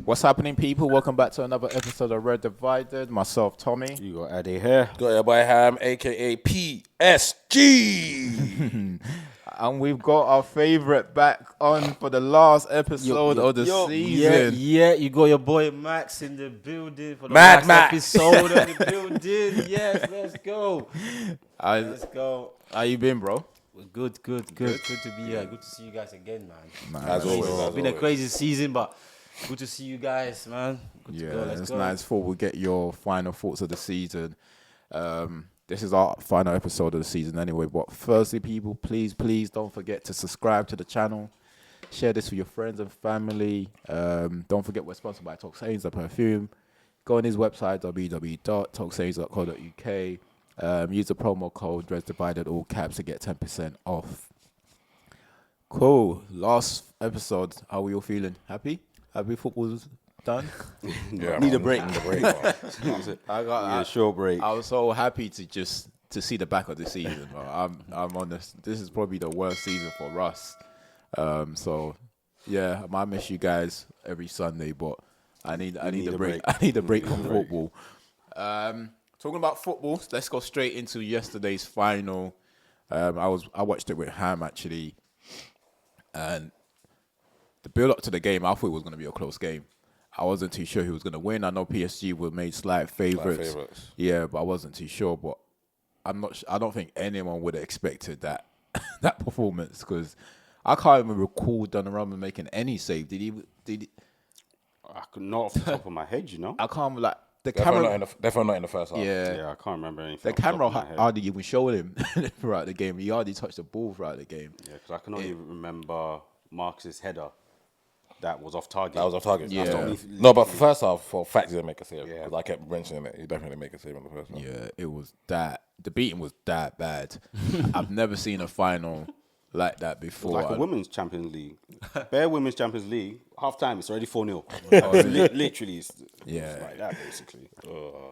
What's happening, people? Welcome back to another episode of Red Divided. Myself, Tommy. You got Addy here. Got your boy Ham, a.k.a. PSG. And we've got our favourite back on for the last episode of the season. Yeah, you got your boy Max in the building for the Mad last Max. episode of the building. Yes, let's go. Let's go. How you been, bro? Good to be here. Good to see you guys again, man. As always. It's been a crazy season, but good to see you guys, man. Good to Yeah, go. Let's it's go. nice. Thought we'll get your final thoughts of the season. This is our final episode of the season anyway. But firstly, people, please don't forget to subscribe to the channel. Share this with your friends and family. Don't forget we're sponsored by Toxains, the perfume. Go on his website, www.toxains.co.uk. Use the promo code DRESDIVIDED, all caps, to get 10% off. Cool. Last episode, how we all feeling? Happy? Happy football's done? Yeah, Need a break. Need a break, man. A short break. I was so happy to see the back of the season. Bro. I'm honest. This is probably the worst season for us. So yeah, I might miss you guys every Sunday, but I need a break. I need a break from football. Talking about football, let's go straight into yesterday's final. I watched it with Ham actually, and the build up to the game, I thought it was going to be a close game. I wasn't too sure who was going to win. I know PSG were made slight favourites. Yeah, but I wasn't too sure. But I don't think anyone would have expected that that performance, because I can't even recall Donnarumma making any save. Did he? I could not off the top of my head, you know. I can't like the Definitely camera. not in the first half. Yeah, I can't remember anything. the off the camera top of my head. hardly even showed him throughout the game. He hardly touched the ball throughout the game. Yeah, because I can only remember Marcus's header that was off target. That was off target. Yeah. That's the only no, but for first half, for fact, he didn't make a save. Yeah. 'Cause I kept mentioning it. He definitely make a save in the first half. Yeah, it was that. The beating was that bad. I've never seen a final like that It was before. like a women's Champions League. Bare women's Champions League. Half time, it's already 4-0. Literally, it's Yeah. like that, basically.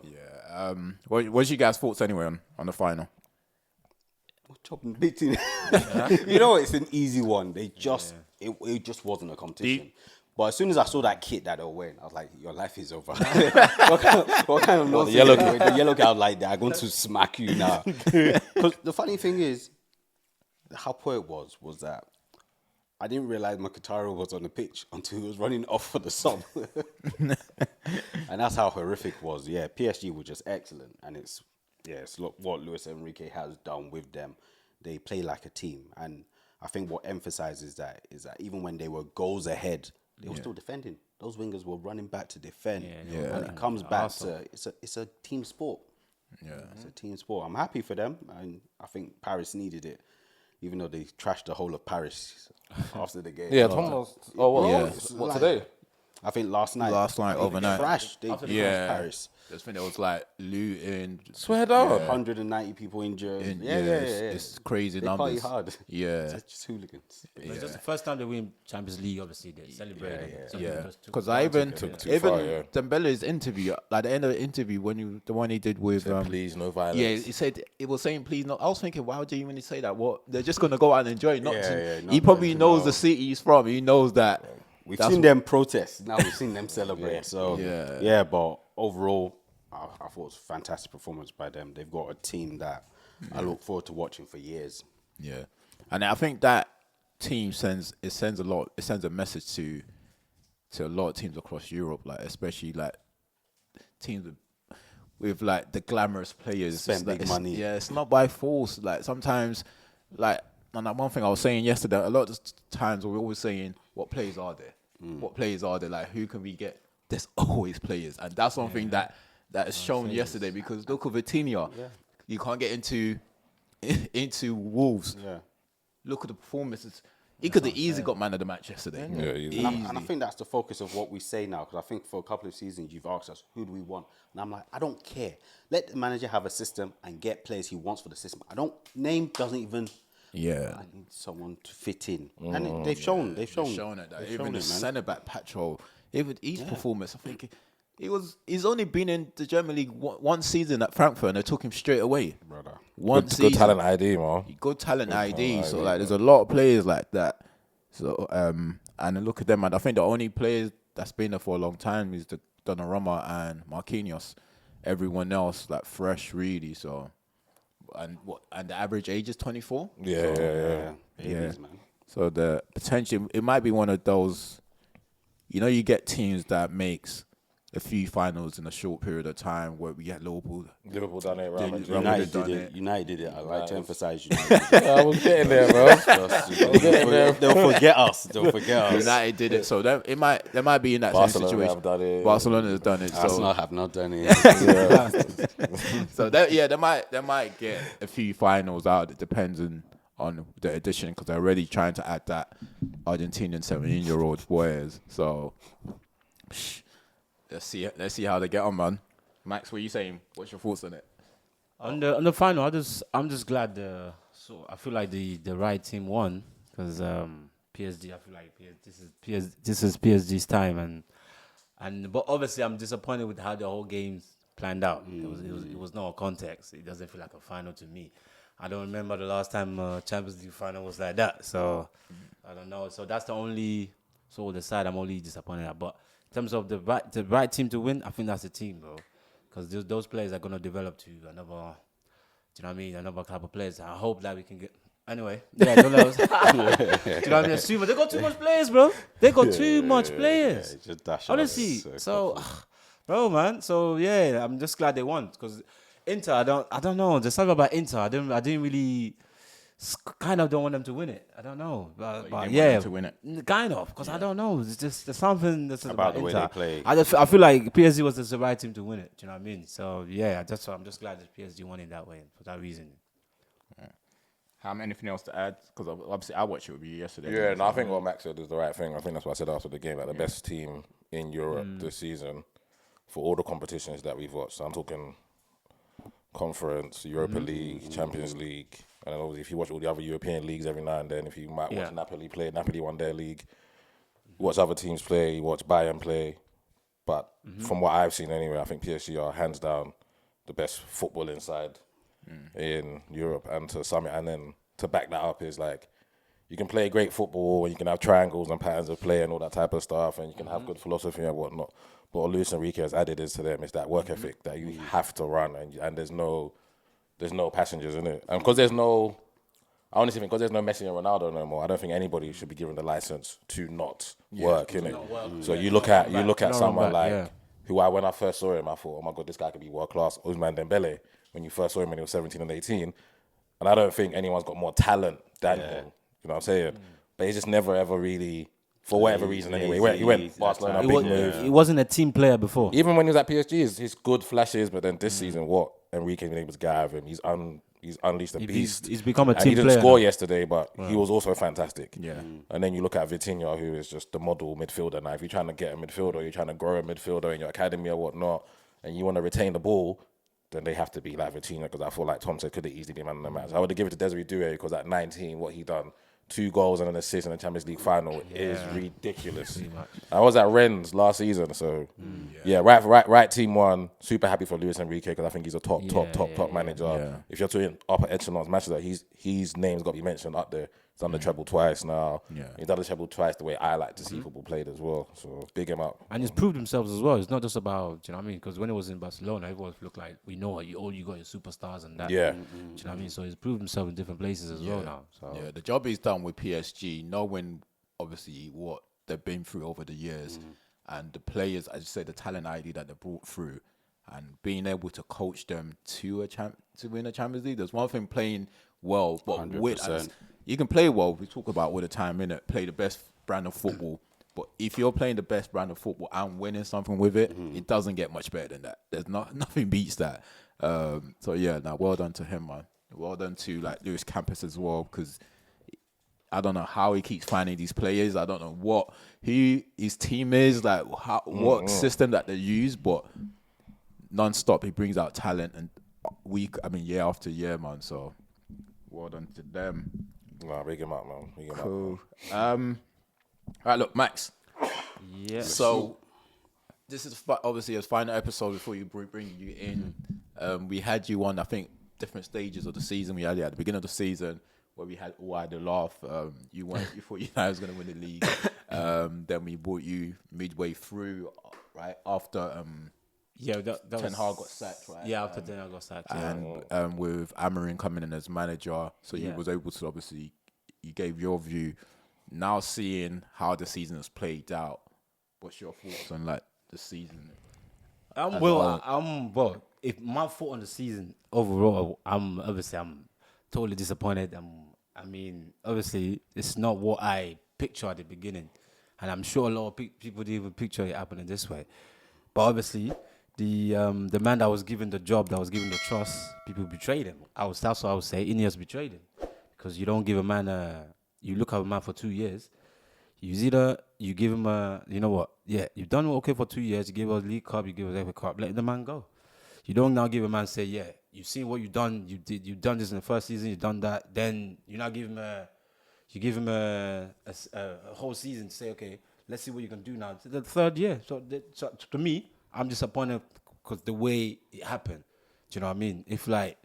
Yeah. What's your guys' thoughts anyway on the final? Chopping bits in. You know, it's an easy one. They just, it just wasn't a competition. But as soon as I saw that kit that they were wearing, I was like, your life is over. what kind of nonsense? the yellow kit? The yellow kit, I was like, they're going to smack you now. Because the funny thing is, how poor it was that I didn't realize Mkhitaryan was on the pitch until he was running off for the sub. And that's how horrific it was. Yeah, PSG were just excellent. And it's what Luis Enrique has done with them. They play like a team. And I think what emphasizes that is that even when they were goals ahead, they were still defending. Those wingers were running back to defend. And it comes back to it's a team sport. Yeah, it's a team sport. I'm happy for them, and I think Paris needed it, even though they trashed the whole of Paris after the game. Yeah, Tom was. What today? I think last night overnight. They crashed Paris. I think it was like looting. Swear down. 190 people injured. It's crazy They numbers. party hard. Yeah. It's just hooligans. It's just the first time they win Champions League, obviously, they celebrated. Yeah, because I even Dembele's interview, like the end of the interview, the one he did with Please, no violence. yeah, he said it was saying please no. I was thinking, why would you even say that? What, they're just gonna go out and enjoy it? He probably knows the city he's from. He knows that. We've seen them protest. Now we've seen them celebrate. So Yeah. but overall, I thought it was a fantastic performance by them. They've got a team that I look forward to watching for years. Yeah, and I think that team sends a message to a lot of teams across Europe, like especially like teams with like the glamorous players. Spend big money. Yeah, it's not by force. Like sometimes, like, and that one thing I was saying yesterday, a lot of times we're always saying, what players are there? What players are there? Like, who can we get? There's always players, and that's one thing that is shown yesterday, because look at Vitinha. You can't get into Wolves. Yeah. Look at the performances. He could have easily got man of the match yesterday. Yeah, easily. And I think that's the focus of what we say now, because I think for a couple of seasons you've asked us, who do we want? And I'm like, I don't care. Let the manager have a system and get players he wants for the system. Name doesn't even... Yeah. I need someone to fit in. And they've shown it. Even the centre-back Patrol, even his performance, I think he's only been in the German League one season at Frankfurt, and they took him straight away. Brother. Good talent ID, man. Good talent ID. So like, there's a lot of players like that. So and look at them, and I think the only players that's been there for a long time is the Donnarumma and Marquinhos. Everyone else like fresh, really. So, and the average age is 24. Babies, Yeah. man. So the potential, it might be one of those. You get teams that makes a few finals in a short period of time where we get Liverpool. Liverpool done it, Real Madrid. United done did it. it. United did it. I like to emphasize United. I was getting there, bro. They'll forget us. They'll forget us. United did it, so they might be in that Barcelona same situation. have done it. Barcelona has done it. Arsenal So have not done it. so they might get a few finals out. It depends on the addition because they're already trying to add that Argentinian 17-year-old boys. So let's see how they get on, man. Max, what are you saying? What's your thoughts on it? On the final, I'm just glad I feel like the right team won because PSG. I feel like this is PSG's time but obviously I'm disappointed with how the whole game's planned out. It was no context. It doesn't feel like a final to me. I don't remember the last time Champions League final was like that. So I don't know. So that's the only the side I'm only disappointed at. But in terms of the right team to win, I think that's the team, bro. Because those players are gonna develop to another. Do you know what I mean? Another type of players. I hope that we can get. Anyway, yeah, don't let us. Do you know what I mean? Assume they got too much players, bro. They got too much players. Just dash Honestly, on us, so, bro, man. So yeah, I'm just glad they won because Inter. I don't know. There's something about Inter. I didn't really. Kind of don't want them to win it. I don't know, but Want yeah, them to win it. kind of because I don't know. It's just there's something that's About the way Inter. they play. I feel like PSG was the right team to win it. Do you know what I mean? So yeah, I'm just glad that PSG won it that way for that reason. Anything else to add? Because obviously I watched it with you yesterday. Yeah, no, I think what Max said is the right thing. I think that's what I said after the game. Like the best team in Europe this season for all the competitions that we've watched. So I'm talking Conference, Europa League, Champions League, and then obviously if you watch all the other European leagues every now and then, if you might watch Napoli play, Napoli won their league. Watch other teams play, watch Bayern play. But from what I've seen anyway, I think PSG are hands down the best footballing side in Europe, and to sum it, and then to back that up is like you can play great football and you can have triangles and patterns of play and all that type of stuff, and you can have good philosophy and whatnot. But what Luis Enrique has added is to them is that work ethic that you have to run, and there's no passengers in it, and because there's no. I honestly think because there's no Messi and Ronaldo no more, I don't think anybody should be given the license to not work, innit? So you look at someone like who when I first saw him, I thought, oh my God, this guy could be world class. Ousmane Dembele, when you first saw him when he was 17 and 18, and I don't think anyone's got more talent than him. You know what I'm saying? But he's just never ever really, for whatever reason anyway, he went Barcelona, big move. He wasn't a team player before. Even when he was at PSG, he's good flashes, but then this season, what Enrique been able to get out of him, he's unleashed a beast. He's become a and team he didn't player score now. yesterday, but he was also fantastic. Yeah. And then you look at Vitinha, who is just the model midfielder. Now, if you're trying to get a midfielder, you're trying to grow a midfielder in your academy or whatnot, and you want to retain the ball, then they have to be like Vitinha, because I feel like Tom said could have easily been man of the match. I would have given it to Desiree Doué because at 19, what he done, 2 goals and an assist in the Champions League final is ridiculous. I was at Rennes last season, so right team won. Super happy for Luis Enrique because I think he's a top manager. Yeah. If you're doing upper echelons matches, that his name's got to be mentioned up there. He's done the treble twice now. Yeah. He's done the treble twice the way I like to see football played as well. So big him up. And he's proved himself as well. It's not just about, do you know what I mean? Because when it was in Barcelona, everyone looked like, we know all you got your superstars and that. Yeah. Do you know what I mean? So he's proved himself in different places as well now. So Yeah, the job he's done with PSG, knowing obviously what they've been through over the years, and the players, as you said, the talent ID that they brought through, and being able to coach them to win a Champions League. There's one thing playing well, but 100%. You can play well. We talk about all the time, innit? Play the best brand of football. But if you're playing the best brand of football and winning something with it, it doesn't get much better than that. There's nothing beats that. So yeah, now well done to him, man. Well done to like Luis Campos as well, because I don't know how he keeps finding these players. I don't know what his team is like, what system that they use, but non-stop he brings out talent and year after year, man. So well done to them. Nah, big him up, man. Big him Cool. All right, look, Max. yeah. So this is obviously a final episode before you bring you in. We had you on, I think, different stages of the season. We had you at the beginning of the season where we had all had a laugh. You thought United was going to win the league. Then we bought you midway through, right after that Ten was, Hag got sacked, right? Yeah, after Ten Hag got sacked. Yeah. And with Amarin coming in as manager, so you Yeah. was able to obviously you gave your view. Now seeing how the season has played out, what's your thoughts on like the season? Well, if my thought on the season overall, I'm totally disappointed. I mean, obviously, it's not what I picture at the beginning, and I'm sure a lot of people didn't even picture it happening this way. But obviously, the man that was given the job, that was given the trust, people betrayed him. That's what I would say. Ineos betrayed him because you don't give a man you look at a man for 2 years. You give him you've done okay for 2 years. You give us League Cup, you give us FA Cup. Let the man go. You don't now give a man say, yeah, you've seen what you've done. You've done this in the first season. You've done that. Then you now give him a whole season to say, okay, let's see what you can do now. It's the third year. So to me, I'm disappointed because the way it happened. Do you know what I mean? If You're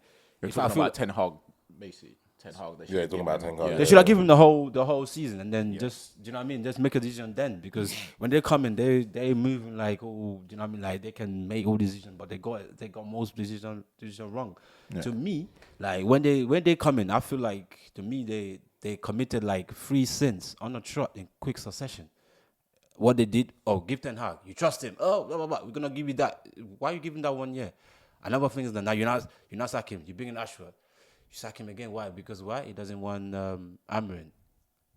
talking about Ten Hag, basically. Ten Hag. Yeah, talking about Ten Hag. they should have given him the whole season and then just, do you know what I mean? Just make a decision then, because when they come in, they moving like, oh, do you know what I mean? Like they can make all decisions, but they got most decision wrong. Yeah. To me, like when they come in, I feel like to me they committed like 3 sins on a trot in quick succession. What they did, give Ten Hag, you trust him. Oh, blah, blah, blah. We're gonna give you that. Why are you giving that 1 year? Another thing is that now you're not sacking him. You bring in Ashworth. You sack him again. Why? Because why? He doesn't want Amarin.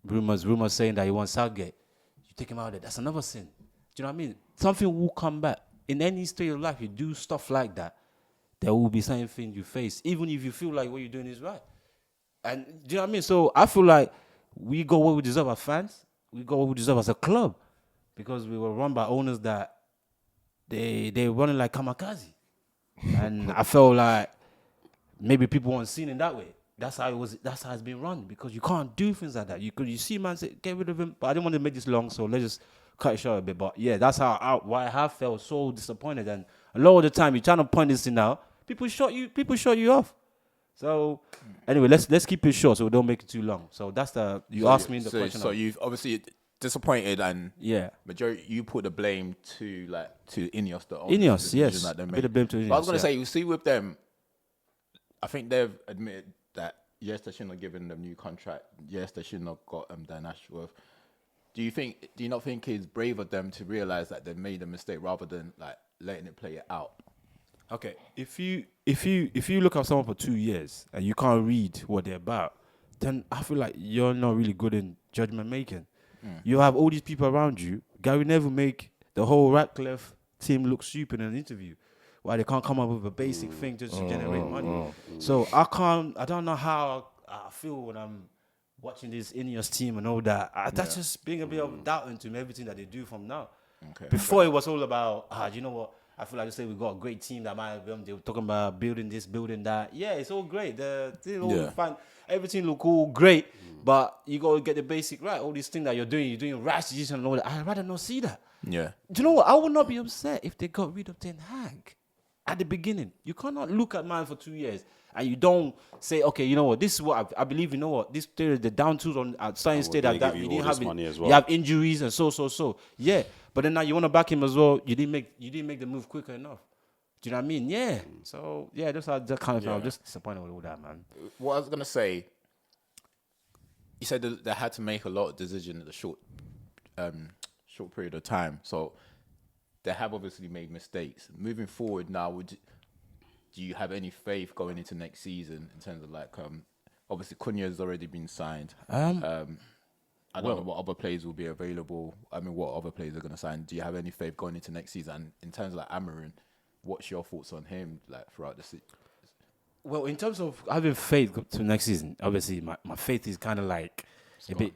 Rumors saying that he wants Southgate. You take him out of there. That's another sin. Do you know what I mean? Something will come back. In any stage of life, you do stuff like that, there will be something you face, even if you feel like what you're doing is right. And do you know what I mean? So I feel like we got what we deserve as fans. We got what we deserve as a club, because we were run by owners that they running like kamikaze. And I felt like maybe people weren't seen in that way. That's how it was. That's how it's been run, because you can't do things like that. You see, man, say get rid of him. But I didn't want to make this long, so let's just cut it short a bit. But yeah, that's why I have felt so disappointed. And a lot of the time, you're trying to point this thing out, people shut you off. So anyway, let's keep it short so we don't make it too long. So that's you asked me the question. So you've obviously disappointed, and yeah, majority you put the blame to Ineos, the Ineos, yes, that they bit made. of blame to Ineos. But I was gonna say, you see with them, I think they've admitted that yes, they shouldn't have given them new contract. Yes, they shouldn't have got Dan Ashworth. Do you not think it's brave of them to realize that they made a mistake rather than like letting it play it out? Okay, if you look at someone for 2 years and you can't read what they're about, then I feel like you're not really good in judgment making. You have all these people around you. Gary Neville make the whole Ratcliffe team look stupid in an interview. Why they can't come up with a basic thing just to generate money. So I don't know how I feel when I'm watching this Ineos team and all that. That's just being a bit of doubt into everything that they do from now. Okay. Before it was all about, you know what? I feel like they say we got a great team that might be. They were talking about building this, building that. Yeah, it's all great. The thing all fine. Everything look all great, but you got to get the basic right. All these things that you're doing rash decisions and all that. I'd rather not see that. Yeah. Do you know what? I would not be upset if they got rid of Ten Hag at the beginning. You cannot look at man for 2 years and you don't say, okay, you know what? This is what I believe. You know what? This the down tools on at starting state that you didn't have money as well. You have injuries and so. Yeah, but then now you want to back him as well. You didn't make the move quicker enough. Do you know what I mean? Yeah. So yeah, that's that kind of thing. I'm just disappointed with all that, man. What I was gonna say, you said that they had to make a lot of decisions in a short period of time. So they have obviously made mistakes. Moving forward now, do you have any faith going into next season in terms of like obviously Cunha has already been signed. I don't know what other players will be available. I mean, what other players are going to sign? Do you have any faith going into next season? And in terms of like Amarin, what's your thoughts on him like throughout the season? Well, in terms of having faith to next season, obviously my faith is kind of like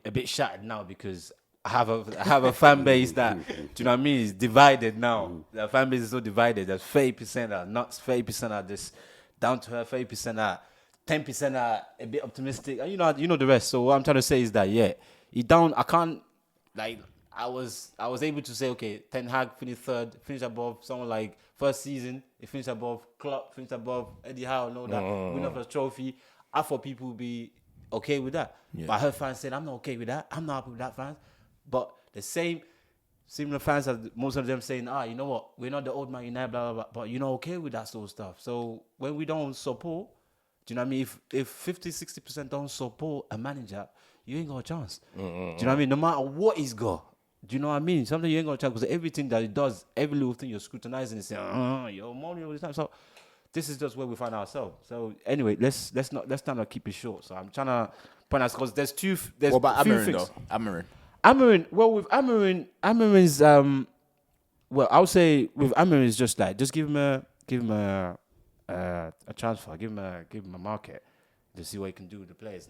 a bit shattered now, because I have a fan base that, do you know what I mean, is divided now. The fan base is so divided. There's 30% are nuts, 30% are just down to her, 30% are 10% are a bit optimistic. And you know the rest. So what I'm trying to say is that I can't, like, I was able to say, okay, Ten Hag finished third, finished above someone like first season, he finished above Klopp, finished above Eddie Howe and all that, winner of a trophy. I thought people would be okay with that. Yeah. But I heard fans saying, I'm not okay with that. I'm not happy with that, fans. But the same similar fans as most of them saying, you know what, we're not the old Man United, blah, blah, blah, but you're not okay with that sort of stuff. So when we don't support, do you know what I mean? If 50, 60% don't support a manager, you ain't got a chance. Do you know what I mean? No matter what he's got. Do you know what I mean? Sometimes you ain't got a chance because everything that he does, every little thing you're scrutinizing and saying, you're moaning all the time. So this is just where we find ourselves. So anyway, let's not keep it short. So I'm trying to point out because there's What about few Amarin things. though? Amarin. Amarin, well, with Amarin's well, I would say with Amarin is just like give him a transfer, give him a market to see what he can do with the players.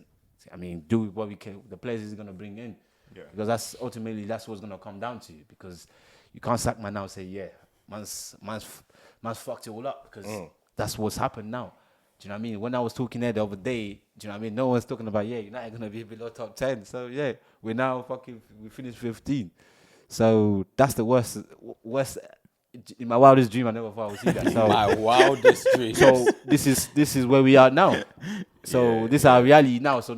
I mean, do what we can, the players he's gonna bring in, because that's ultimately what's gonna come down to. Because you can't sack man now and say man's fucked it all up because that's what's happened now. Do you know what I mean? When I was talking there the other day, do you know what I mean? No one's talking about, United going to be below top 10. So, we finished 15. So, that's the worst. In my wildest dream, I never thought I would see that. So, My wildest dream. so, this is where we are now. So, this is our reality now. So,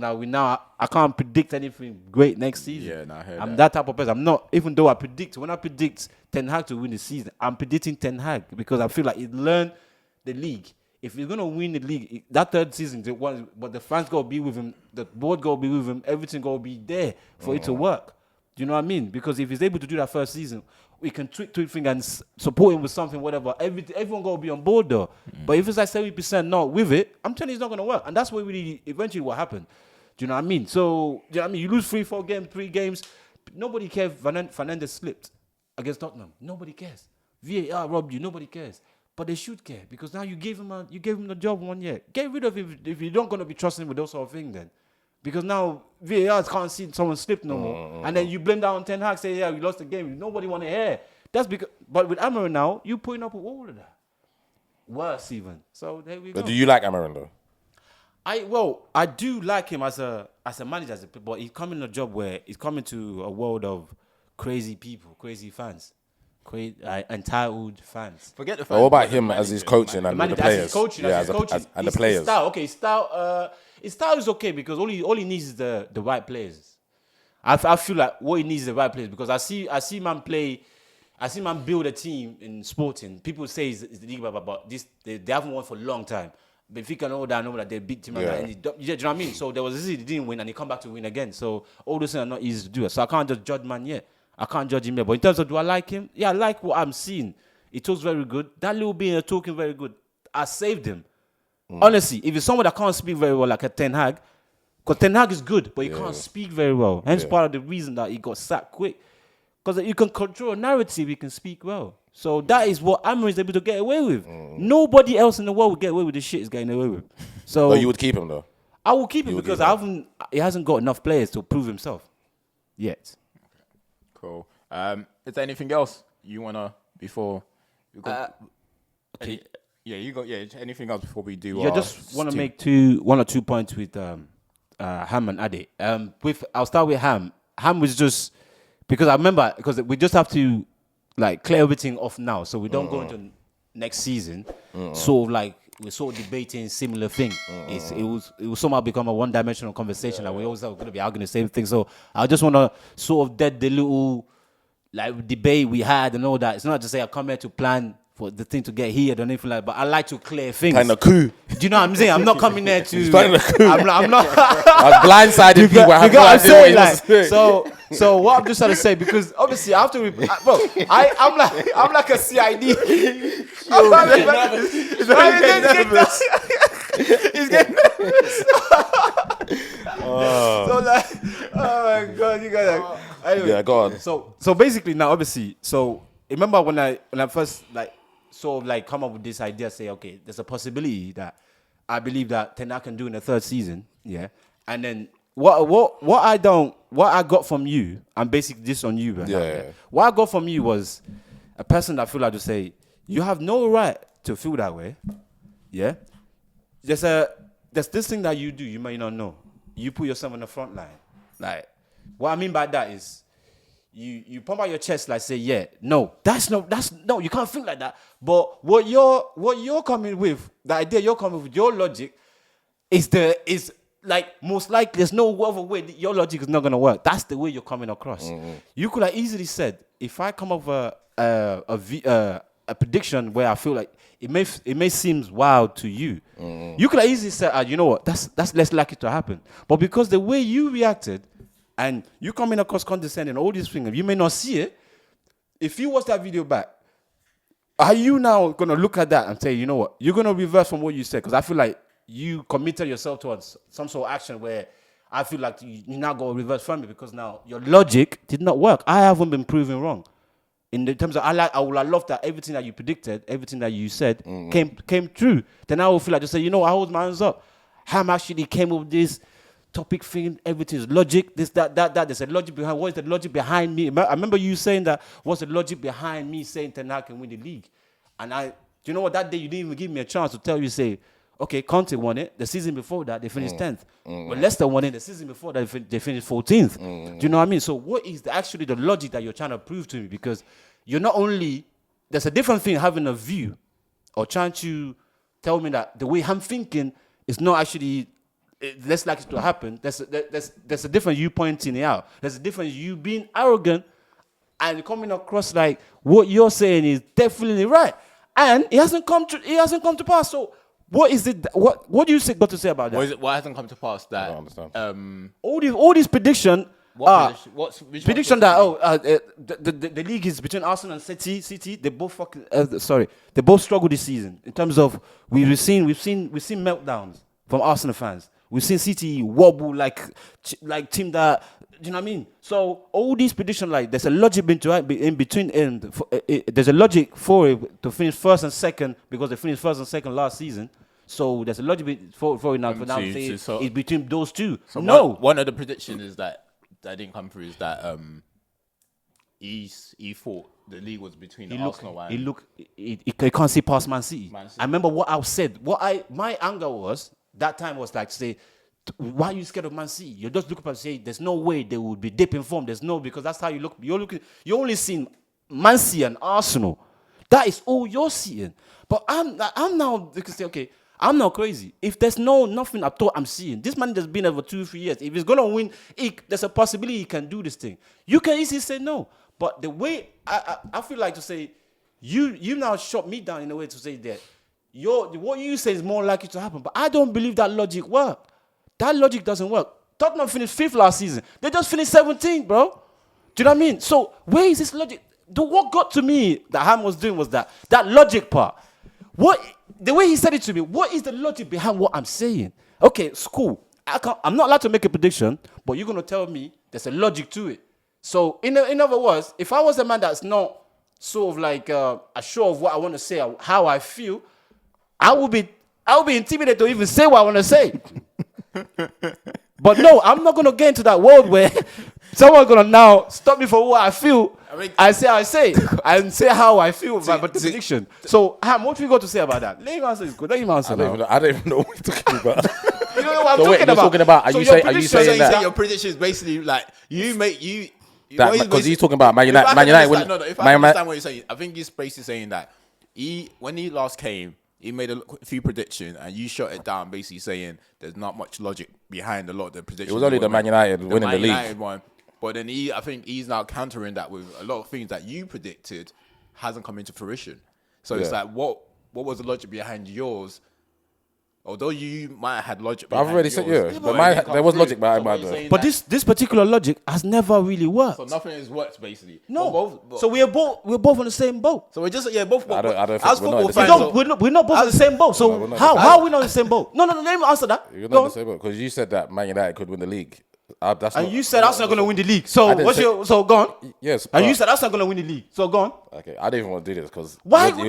I can't predict anything great next season. I'm that type of person. I'm not, even though when I predict Ten Hag to win the season, I'm predicting Ten Hag because I feel like he learned the league. If he's going to win the league, that third season, but the fans got to be with him, the board got to be with him, everything got to be there for it to work. Do you know what I mean? Because if he's able to do that first season, we can tweak things and support him with something, whatever. Everyone got to be on board though. But if it's like 70% not with it, I'm telling you it's not going to work. And that's what really eventually what happened. Do you know what I mean? So, do you know what I mean? You lose 3 games. Nobody cares. Fernandes slipped against Tottenham. Nobody cares. VAR robbed you. Nobody cares. But they should care because now you gave him the job 1 year. Get rid of him if you're not going to be trusting him with those sort of things then. Because now VAR can't see someone slip no more. And then you blame that on Ten Hag, say, we lost the game. Nobody want to hear. That's because, but with Amarin now, you're putting up with all of that. Worse even. So there we go. But do you like Amarin though? I do like him as a manager, but he's coming to a job where he's coming to a world of crazy people, crazy fans. Entitled fans. Forget the But what about him as he's coaching and with the players? As he's coaching, and the players. His style is okay because all he needs is the right players. I feel like what he needs is the right players because I see man play. I see man build a team in Sporting. People say it's the league, but they haven't won for a long time. Benfica and all that they're big team. Do you know what I mean? So there was this he didn't win and he come back to win again. So all those things are not easy to do. So I can't just judge man yet. I can't judge him yet. But in terms of do I like him? Yeah, I like what I'm seeing. He talks very good. That little bit of talking very good. I saved him. Honestly, if it's someone that can't speak very well like a Ten Hag, because Ten Hag is good, but he can't speak very well. Hence part of the reason that he got sacked quick. Because you can control a narrative, you can speak well. So that is what Amarin is able to get away with. Nobody else in the world will get away with the shit he's getting away with. So But you would keep him though? I will keep him because he hasn't got enough players to prove himself yet. Cool. Is there anything else you wanna before? Anything else before we do? Yeah, just want to make one or two points with Ham and Ade. I'll start with Ham. Ham was just because I remember because we just have to like clear everything off now, so we don't go into next season. Sort of like we're sort of debating similar thing. It will somehow become a one-dimensional conversation. Like we always are going to be arguing the same thing. So I just want to sort of dead the little like debate we had and all that. It's not to say I come here to plan for the thing to get heated or anything like that, but I like to clear things. Kind of coup. Do you know what I'm saying? I'm not coming there to. Kinda coup. I'm not. I was blindsided people. I have no idea what he was saying. So what I'm just trying to say, because obviously after I'm like a CID. He's getting nervous. So like, oh my god, you guys. Anyway, Yeah, go on. So basically now, obviously, so remember when I first like sort of like come up with this idea, say okay, there's a possibility that I believe that Ten Hag can do in the third season, yeah, and then. What I got from you, I'm basically this on you, right? Yeah. What I got from you was a person that I feel like to say, you have no right to feel that way. Yeah? There's this thing that you do, you may not know. You put yourself on the front line. Like, what I mean by that is you pump out your chest like say, yeah, no, you can't think like that. But what you're coming with, the idea you're coming with, your logic is like most likely, there's no other way. Your logic is not gonna work. That's the way you're coming across. You could have easily said, if I come up with a prediction where I feel like it may seem wild to you, you could have easily said, you know what, that's less likely to happen. But because the way you reacted and you coming across condescending, all these things, you may not see it. If you watch that video back, are you now gonna look at that and say, you know what, you're gonna reverse from what you said? Because I feel like you committed yourself towards some sort of action where I feel like you now go reverse from it because now your logic did not work. I haven't been proven wrong. In the terms of I would have loved that everything that you predicted, everything that you said came true. Then I will feel like just say, you know, I hold my hands up. Ham actually came up with this topic thing, everything is logic, this, that. There's a logic behind. What is the logic behind me? I remember you saying that. What's the logic behind me saying Ten Hag can win the league? And do you know what? That day you didn't even give me a chance to tell you, say, okay, Conte won it. The season before that, they finished 10th. But Leicester won it. The season before that, they finished 14th. Do you know what I mean? So what is actually the logic that you're trying to prove to me? Because you're not only... There's a different thing having a view or trying to tell me that the way I'm thinking is not actually less likely to happen. There's a different you pointing it out. There's a different you being arrogant and coming across like what you're saying is definitely right. And it hasn't come to pass. So... What is it? What do you got to say about that? What hasn't come to pass? That I don't understand. All these prediction. Which prediction that the league is between Arsenal and City. They both they both struggle this season in terms of we've seen meltdowns from Arsenal fans. We've seen City wobble like team that. Do you know what I mean? So all these predictions, like there's a logic in between. There's a logic for it to finish first and second because they finished first and second last season. So there's a logic for it now. For now, it's between those two. So no, one of the predictions is that didn't come through. Is that he thought the league was between Arsenal and he can't see past Man City. I remember what I said. My anger was that time was like say. Why are you scared of Man City? You just look up and say, there's no way they would be deep in form. There's no, because that's how you look. You're only seeing Man City and Arsenal. That is all you're seeing. But I'm now, you can say, okay, I'm not crazy. If there's nothing at all I'm seeing, this man has been there for 2-3 years. If he's going to win, there's a possibility he can do this thing. You can easily say no. But the way, I feel like to say, you now shot me down in a way to say that what you say is more likely to happen. But I don't believe that logic works. That logic doesn't work. Tottenham finished 5th last season. They just finished 17th, bro. Do you know what I mean? So where is this logic? What got to me that Ham was doing was that logic part. The way he said it to me, what is the logic behind what I'm saying? Okay, it's cool. I'm not allowed to make a prediction, but you're going to tell me there's a logic to it. So in other words, if I was a man that's not sort of like sure of what I want to say, how I feel, I would be intimidated to even say what I want to say. But no, I'm not going to get into that world where someone's going to now stop me for what I feel. I say and say how I feel about the prediction. So, Ham, what we got to say about that? Let him answer this. Let him answer now. I don't even know what you're talking about. You know what I'm talking about? Are you saying that your prediction is basically like because he's talking about Man United. If I understand what you're saying, I think he's basically saying that when he last came, he made a few predictions, and you shot it down, basically saying there's not much logic behind a lot of the predictions. It was only the Man United winning the league. United one. But then I think he's now countering that with a lot of things that you predicted hasn't come into fruition. So it's like, what was the logic behind yours? Although you might have had logic behind I've already said, but there was logic behind mine. But this particular logic has never really worked. So nothing has worked, basically. No. So we're both on the same boat. So we're just, both. I don't think as we're football fans. We're not both on the same boat. So how are we not on the same boat? No, let me answer that. You're not on the same boat because you said that Man United could win the league. You said Arsenal going to win the league. So go on? Yes. And you said Arsenal going to win the league. So go on. Okay, I don't even want to do this because why? There's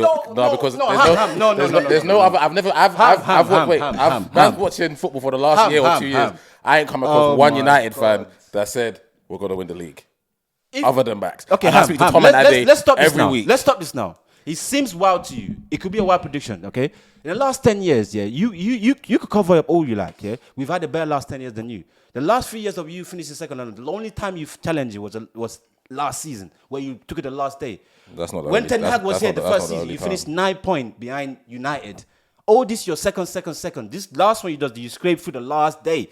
no other. I've watching football for the last year or 2 years. I ain't come across one United fan that said we're going to win the league. Other than Max. Okay, let's stop this now. Let's stop this now. It seems wild to you. It could be a wild prediction, okay? In the last 10 years, you could cover up all you like, yeah? We've had a better last 10 years than you. The last 3 years of you finishing second, and the only time you've challenged it was last season, where you took it the last day. That's not when Ten Hag was here the first season, you finished 9 points behind United. All this your second. This last one you scraped through the last day.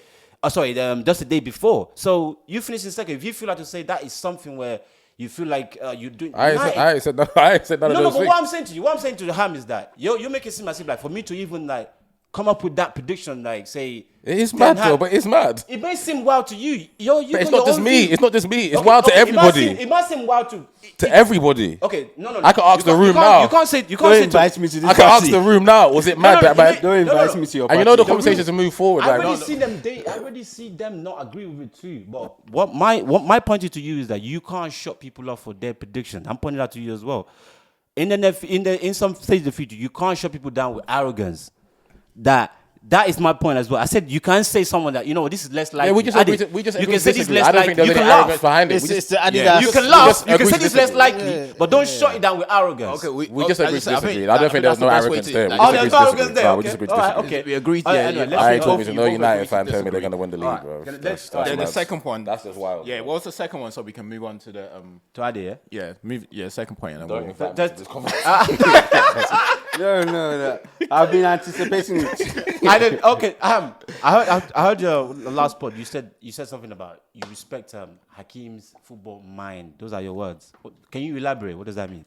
just the day before. So you finish in second. If you feel like to say that is something where you feel like you're doing. I ain't said none of those No, but things. what I'm saying to the Ham is that you make it seem as if like for me to even like come up with that prediction, like say It's mad though, but it's mad. it may seem wild to you. But it's not just me. It's not just me. It's wild to everybody. It might seem wild to everybody. Okay, no. I can ask the room now. You can't say. You Don't can't say. invite me to this I can ask party. the room now. Was it mad? Don't invite me to your party. And you know the conversations to move forward. I Like, already see them not agree with it too. But what my point to you is that you can't shut people off for their prediction. I'm pointing that to you as well. In some stage of the future, you can't shut people down with arrogance. That is my point as well. I said you can't say someone that this is less likely. yeah, we just you can say this less I don't think likely. there's You any can arrogance laugh. behind it. It's the Adidas. You can laugh. You can agree say this to less disagree. likely, but don't shut it down with arrogance. Okay, We just agree to I think- disagree. I don't think there's no arrogance there. We Oh, just there's agree no to arrogance disagree. there. No, we just agree to All right, disagree. okay. We agreed. Anyway, let's I ain't move on. talking to no United fan telling me they're going to win the league, Alright, bro. let's- That's The mad. second point. That's just wild. Yeah, bro. what was the second one? So we can move on to the To Adi, second point. And then Don't we'll, invite me That's- to this conversation. No. I've been anticipating it. I didn't. Okay, I heard your last pod. You said something about you respect Hakim's football mind. Those are your words. Can you elaborate? What does that mean?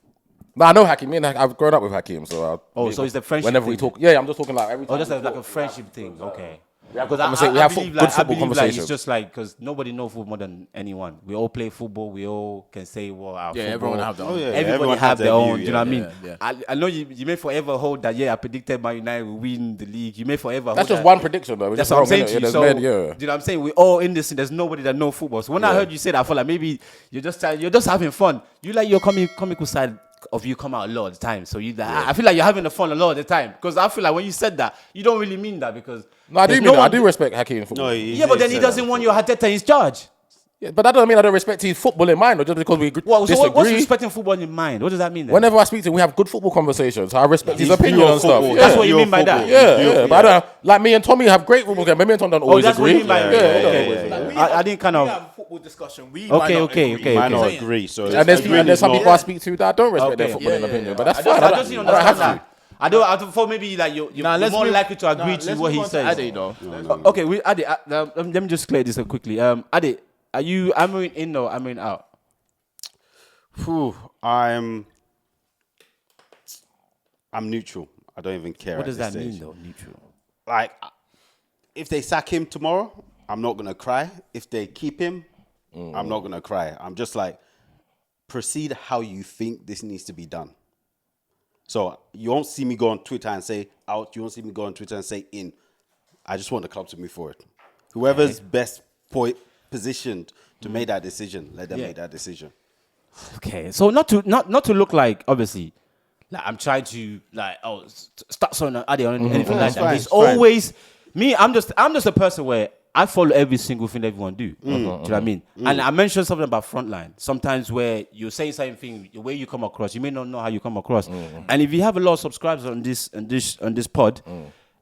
No, I know Hakim. I've grown up with Hakim, so So it's the friendship. whenever we thing. talk, yeah, I'm just talking like every time. Oh, just we like talk, a friendship thing. Okay. We have Because conversation- we have believe good like, football it's conversations. just like because nobody knows football more than anyone. We all play football. We all can say what our yeah, football. everyone have their own. Everybody everyone have has their their own. view, Do you know what I mean? yeah. I know you may forever hold that. Yeah, I predicted Man United will win the league. You may forever. That's hold just that. one prediction, though. That's what I'm saying to you. There's So, men, do yeah. you know what I'm saying? We're all in this. There's nobody that knows football. So when I heard you say that, I felt like maybe you're just having fun. You like your comical side of you come out a lot of the time. So I feel like you're having the fun a lot of the time. Because I feel like when you said that, you don't really mean that because No, I do there's mean that. I one- do respect Hakim football. No, Yeah, but then he doesn't want your Arteta in his charge. Yeah, but that doesn't mean I don't respect his football in mind, or just because we Well, so what's disagree. respecting football in mind? What does that mean then? Whenever I speak to him, we have good football conversations. I respect his His opinion view of and stuff. football. Yeah, That's what you mean by that? yeah. But I don't, like me and Tommy have great football games. Me and Tom don't always that's what agree. you mean by yeah, that. yeah, Okay. yeah. We I didn't kind of- we have football discussion. We Okay, might not okay, agree. okay, Might not okay. agree. So And there's some people I not. speak to that I don't respect their Okay. footballing opinion, but that's I fine. just I didn't don't understand have that. to. I don't for maybe like you're let's more move- likely to agree let's to what move he on to says. Ade, though. Okay, Ade, let me just clear this up quickly. Ade, are you hammering in or hammering out? Phew, I'm neutral. I don't even care. What does at that this mean stage. though? Neutral. Like, if they sack him tomorrow, I'm not gonna cry. If they keep him, I'm not gonna cry. I'm just like, proceed how you think this needs to be done. So you won't see me go on Twitter and say out. You won't see me go on Twitter and say in. I just want the club to move forward. Whoever's best positioned to make that decision, let them Yeah. make that decision. Okay, so not to look like obviously, like I'm trying to like start something on Ade or anything like that. fine, It's it's fine. always me. I'm just a person where I follow every single thing everyone do. Do you know what I mean? And I mentioned something about frontline. Sometimes where you're saying something, the way you come across, you may not know how you come across. And if you have a lot of subscribers on this pod.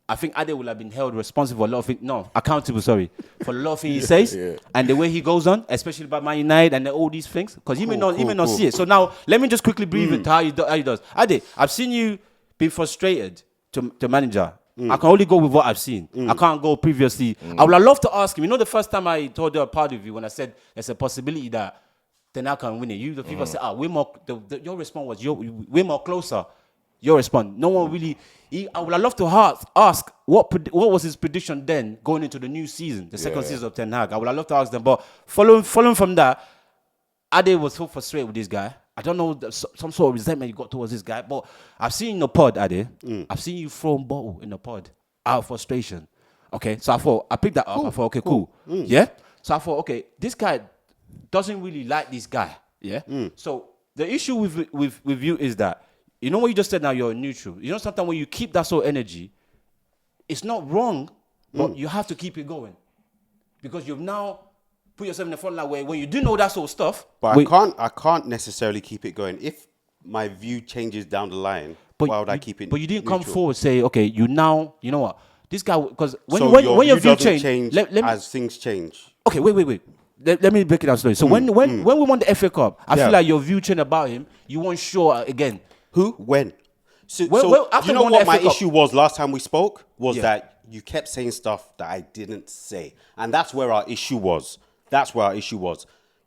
I think Ade will have been held responsible for a lot of things. No, accountable, sorry. For a lot of things he says and the way he goes on, especially about Man United and all these things. Because he may not see it. So now, let me just quickly brief it to how he does. Ade, I've seen you be frustrated to manager. I can only go with what I've seen. I can't go previously. I would have loved to ask him. You know the first time I told you a part of you when I said there's a possibility that Ten Hag can win it. The people said, we're more, your response was, we're more closer. Your response. No one really. I would have loved to ask what was his prediction then going into the new season, the second season of Ten Hag. I would have loved to ask them, but following from that, Ade was so frustrated with this guy. I don't know some sort of resentment you got towards this guy, but I've seen in the pod, Ade. I've seen you throw a bottle in the pod out of frustration. Okay, so I picked that up. I thought, okay, cool. Yeah. So I thought, okay, this guy doesn't really like this guy. Yeah. So the issue with you is that. You know what you just said now, you're neutral. You know sometimes when you keep that sort of energy, it's not wrong, but you have to keep it going. Because you've now put yourself in the front line where when you do know that sort of stuff. But I can't necessarily keep it going. If my view changes down the line, why would I keep it? But you didn't neutral? come forward and say, okay, you know what? This guy, because when your your view doesn't change, as things change. Okay, wait. Let me break it down slowly. So when we won the FA Cup, I feel like your view changed about him. You weren't sure again. Who? When? So Well, after you know we won what the my FA Cup- issue was last time we spoke? Was Yeah. that you kept saying stuff that I didn't say. And that's where our issue was.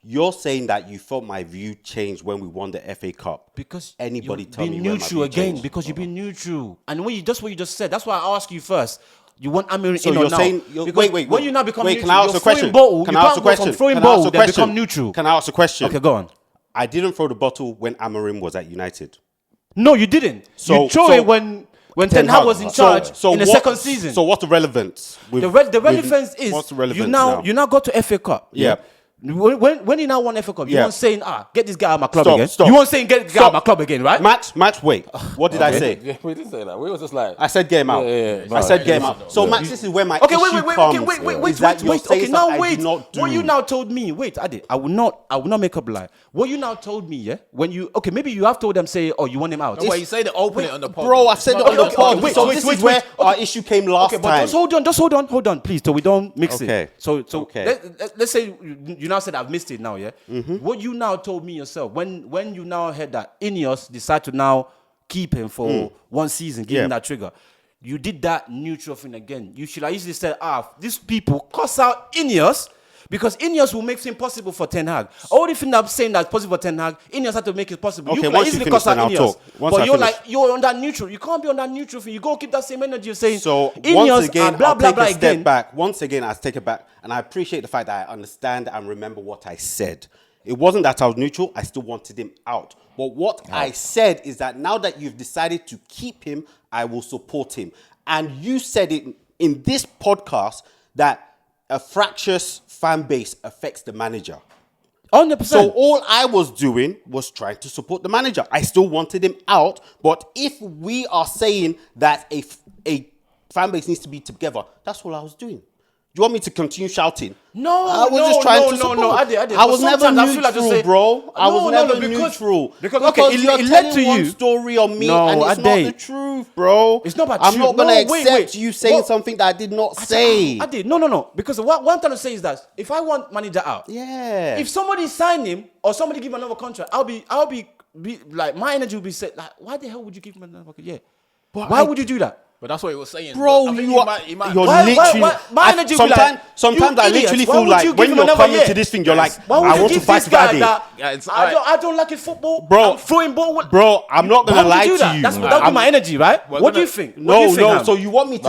You're saying that you felt my view changed when we won the FA Cup. Because anybody you've tell been me where my neutral view again. changed? Because you've been neutral. And when you just what you just said, that's why I asked you first. You want Amirin So in or you're now? saying Because wait. when you now become neutral, can I ask you're a question? throwing ball. Can You I ask can't a go question? from throwing Can I ask ball a then question? become neutral. Can I ask a question? Okay, go on. I didn't throw the bottle when Amorim was at United. No, you didn't. So- you threw so- it when Ten Hag was in charge in the second season. So what's the relevance? The relevance is what's the relevance you now got to FA Cup. Yeah. When you now won FA Cup, you Yeah. weren't saying get this guy out of my club Stop, again. stop. You weren't saying get this guy out of my club again, right? Max, wait. What did I say? Yeah, we didn't say that. We was just like, I said game out. Yeah. I said game No, out. So Max, this is where my Okay, issue wait, comes. is that you're saying Okay, stuff now I wait. did not do. What you now told me? Wait, I will not make up a lie. What you now told me, yeah? When you maybe you have told them say, you want him out. Well, you say to open it on the pod. Bro, I've said it on the okay, pod. wait, So wait, this wait, is where wait. our issue came last Okay, but time. just hold on, please, so we don't mix Okay. it. So Okay. let's say you now said I've missed it now, yeah. Mm-hmm. What you now told me yourself when you now heard that Ineos decide to now keep him for one season, give him that trigger. You did that neutral thing again. You should have easily said, these people cuss out Ineos because Ineos will make things possible for Ten Hag. All the thing I'm saying that's possible for Ten Hag, Ineos had to make it possible. Okay, You could once have you easily finish, cuss out then I'll Ineos. talk. Once But I you're finish. you're on that neutral. You can't be on that neutral thing. You go keep that same energy of saying So Ineos once again, are blah I'll blah take blah a step again. back. Once again, I'll take it back, and I appreciate the fact that I understand and remember what I said. It wasn't that I was neutral. I still wanted him out. But what I said is that now that you've decided to keep him, I will support him. And you said it in this podcast that a fractious fan base affects the manager. 100%. So all I was doing was trying to support the manager. I still wanted him out. But if we are saying that a fan base needs to be together, that's all I was doing. Do you want me to continue shouting? No, I was just trying to support. I did. I was never Sometimes I feel like neutral, just say, bro. I was never because, neutral. Because okay, you're it telling led to one you. story on me, No, and it's I not did. the truth, bro. It's not about I'm truth. not gonna No, wait, accept you saying What? something that I did not say. I did. No. Because what I'm trying to say is that if I want manager out, Yeah. if somebody sign him or somebody give him another contract, I'll be like my energy will be set. Like, why the hell would you give him another contract? Yeah. Why would you do that? But that's what he was saying. Bro, I think you're might literally. my energy will be like, sometimes you I idiots, literally why feel would like you when give him you're another coming year? to this thing, you're like, Why would I you want to give fight this guy Daddy. that? Yeah, it's I don't like his football, Bro, I'm throwing ball. Bro, I'm not Why gonna would lie you do to that? you. That would be my energy, right? What do you think? What do you think, Ham? So you want me to?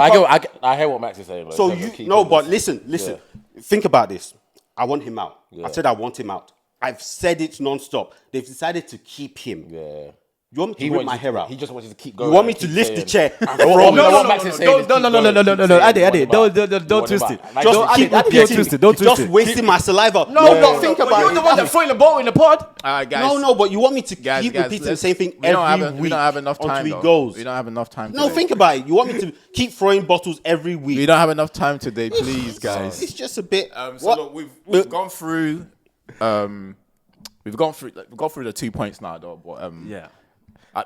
I hear what Max is saying. Like, So in terms of you keeping no, but this- listen. Think about this. I want him out. Yeah. I said I want him out. I've said it non-stop. They've decided to keep him. Yeah. You want me to rip my hair out? He just wants you to keep going. You want me to keep lift the saying- chair and No, throw me? what Max is saying is keep going, keep saying I did. you want him Don't back. twist You it. want him back. Just Like, keep don't repeating. twist it, don't twist Just it. wasting my saliva. No, think but about you're it. the one that's throwing the ball in the pod. All right, guys. No, but you want me to Guys, keep repeating the let's- same thing we don't every have week we don't have enough time. until he though. goes. We don't have enough time. No, today. think about it. You want me to keep throwing bottles every week? We don't have enough time today, please, guys. It's just a bit. So look, we've gone through. We've gone through the 2 points now, though. But Yeah.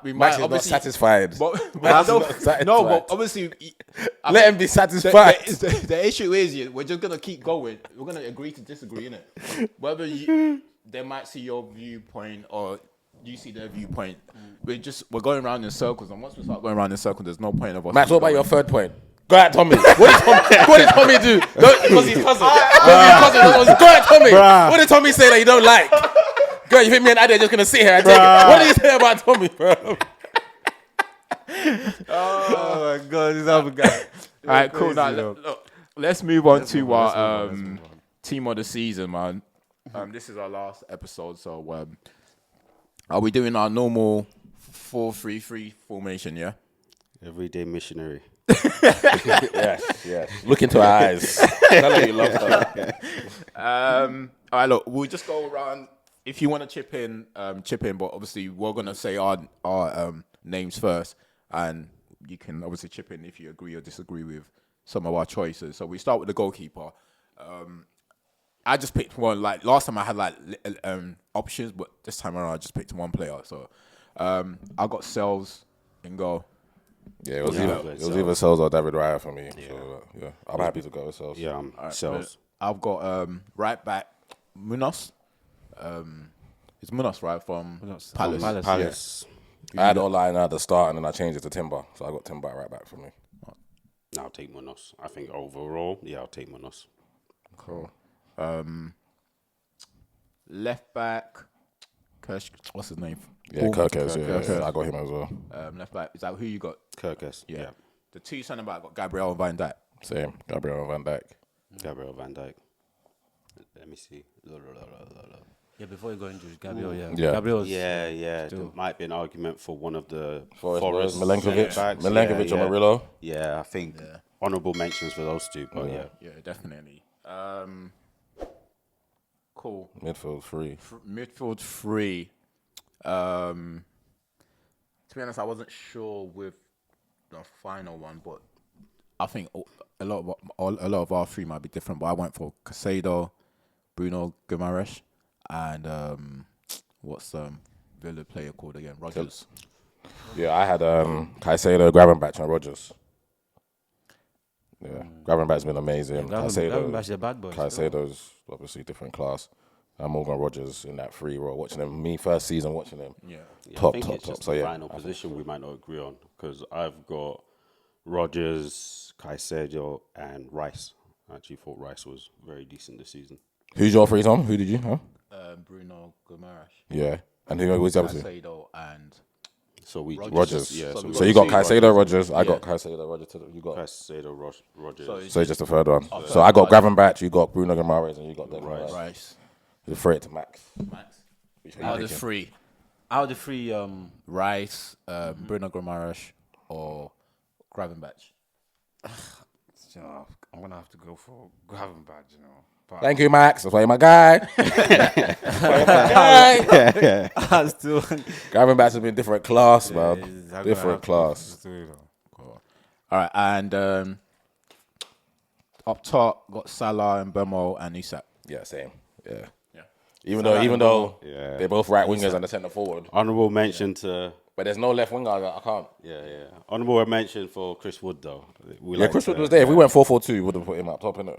we Max might is not obviously. satisfied. But, Max is no, not satisfied. no, but obviously, Let him be satisfied. The issue is, we're just gonna keep going. We're gonna agree to disagree, innit? Whether they might see your viewpoint or you see their viewpoint, we're going around in circles. And once we start going around in circles, there's no point of us. Max, what about your third point? Go at Tommy. What did Tommy do? Because he's cousin. Go at Tommy. Bruh. What did Tommy say that you don't like? Girl, you think me and Adi are just gonna sit here and take it? What did you say about Tommy, bro? Oh my God, this other guy. All right, cool. Now, look, let's move on to our team of the season, man. This is our last episode, so are we doing our normal 4-3-3 formation? Yeah. Everyday missionary. Yes. Look into our eyes. Tell her you love her. All right, look, we'll just go around. If you want to chip in. But obviously we're gonna say our names first, and you can obviously chip in if you agree or disagree with some of our choices. So we start with the goalkeeper. I just picked one. Like last time, I had options, but this time around, I just picked one player. So I got Sells in goal. Yeah, it was either Sells or David Raya for me. Yeah. So yeah, I'm happy to go with Sells. Yeah, Sells. I've got right back Munoz. It's Munoz, right, from Palace. Palace. I had online at the start and then I changed it to Timber, so I got Timber right back for me. I'll take Munoz. I think overall, I'll take Munoz. Cool. Left back, what's his name? Yeah, Bournemouth. Gyokeres, Gyokeres. I got him as well. Left back, is that who you got? Gyokeres. Yeah. The two centre back got Gabriel and Van Dijk. Same, Gabriel Van Dijk. Gabriel Van Dijk. Let me see. Yeah, before you go into it, Gabriel, Yeah. Gabriel's Yeah. still- There might be an argument for one of the Forest, Forest Milenkovic, centre-backs. Milenkovic or yeah. Murillo. Yeah, I think honourable mentions for those two. But yeah. Yeah, definitely. Cool. Midfield 3. Midfield 3. To be honest, I wasn't sure with the final one, but I think a lot of our three might be different. But I went for Casado, Bruno, Gyokeres, and what's Villa player called again? Rogers. Yeah, I had Caicedo, Gravenberch, and Rodgers. Yeah, Gravenberch's been amazing. Gravenberch's a bad boy. Caicedo's obviously different class. And Morgan Rodgers in that free role, watching him. Me first season watching him. Yeah. Top. I think it's just So the yeah, final position we might not agree on because I've got Rodgers, Caicedo, and Rice. I actually thought Rice was very decent this season. who's your three, Tom? Who did you? Huh? Bruno, Gyokeres, Yeah, and who was the other two? Casado, and So we Rodgers. Yeah. So So you got two Caicedo, Rodgers. I Yeah. got Caicedo, Rodgers. You got. Caicedo, Rodgers. So So just the third one. So I got Gravenberch, you got Bruno Gyokeres, and you got Rice. Rice. You throw it to Max. Max. Which one Out you of the picking? three, Out of the three, Rice, Bruno Gyokeres, or Gravenberch. you know, I'm gonna have to go for Gravenberch, you know. But Thank you, Max. That's why you're my guy. I still Gravenberch has been different class, man. Different class. Cool. All right, and up top got Salah and Bemo and Isak. Yeah, same. Yeah. Yeah. Even though Yeah. they're both right wingers and the centre forward, Honourable mention to but there's no left winger. I can't. Honourable mention for Chris Wood though. Yeah, Chris Wood was there. If we went 4-4-2, we would have put him up top, innit?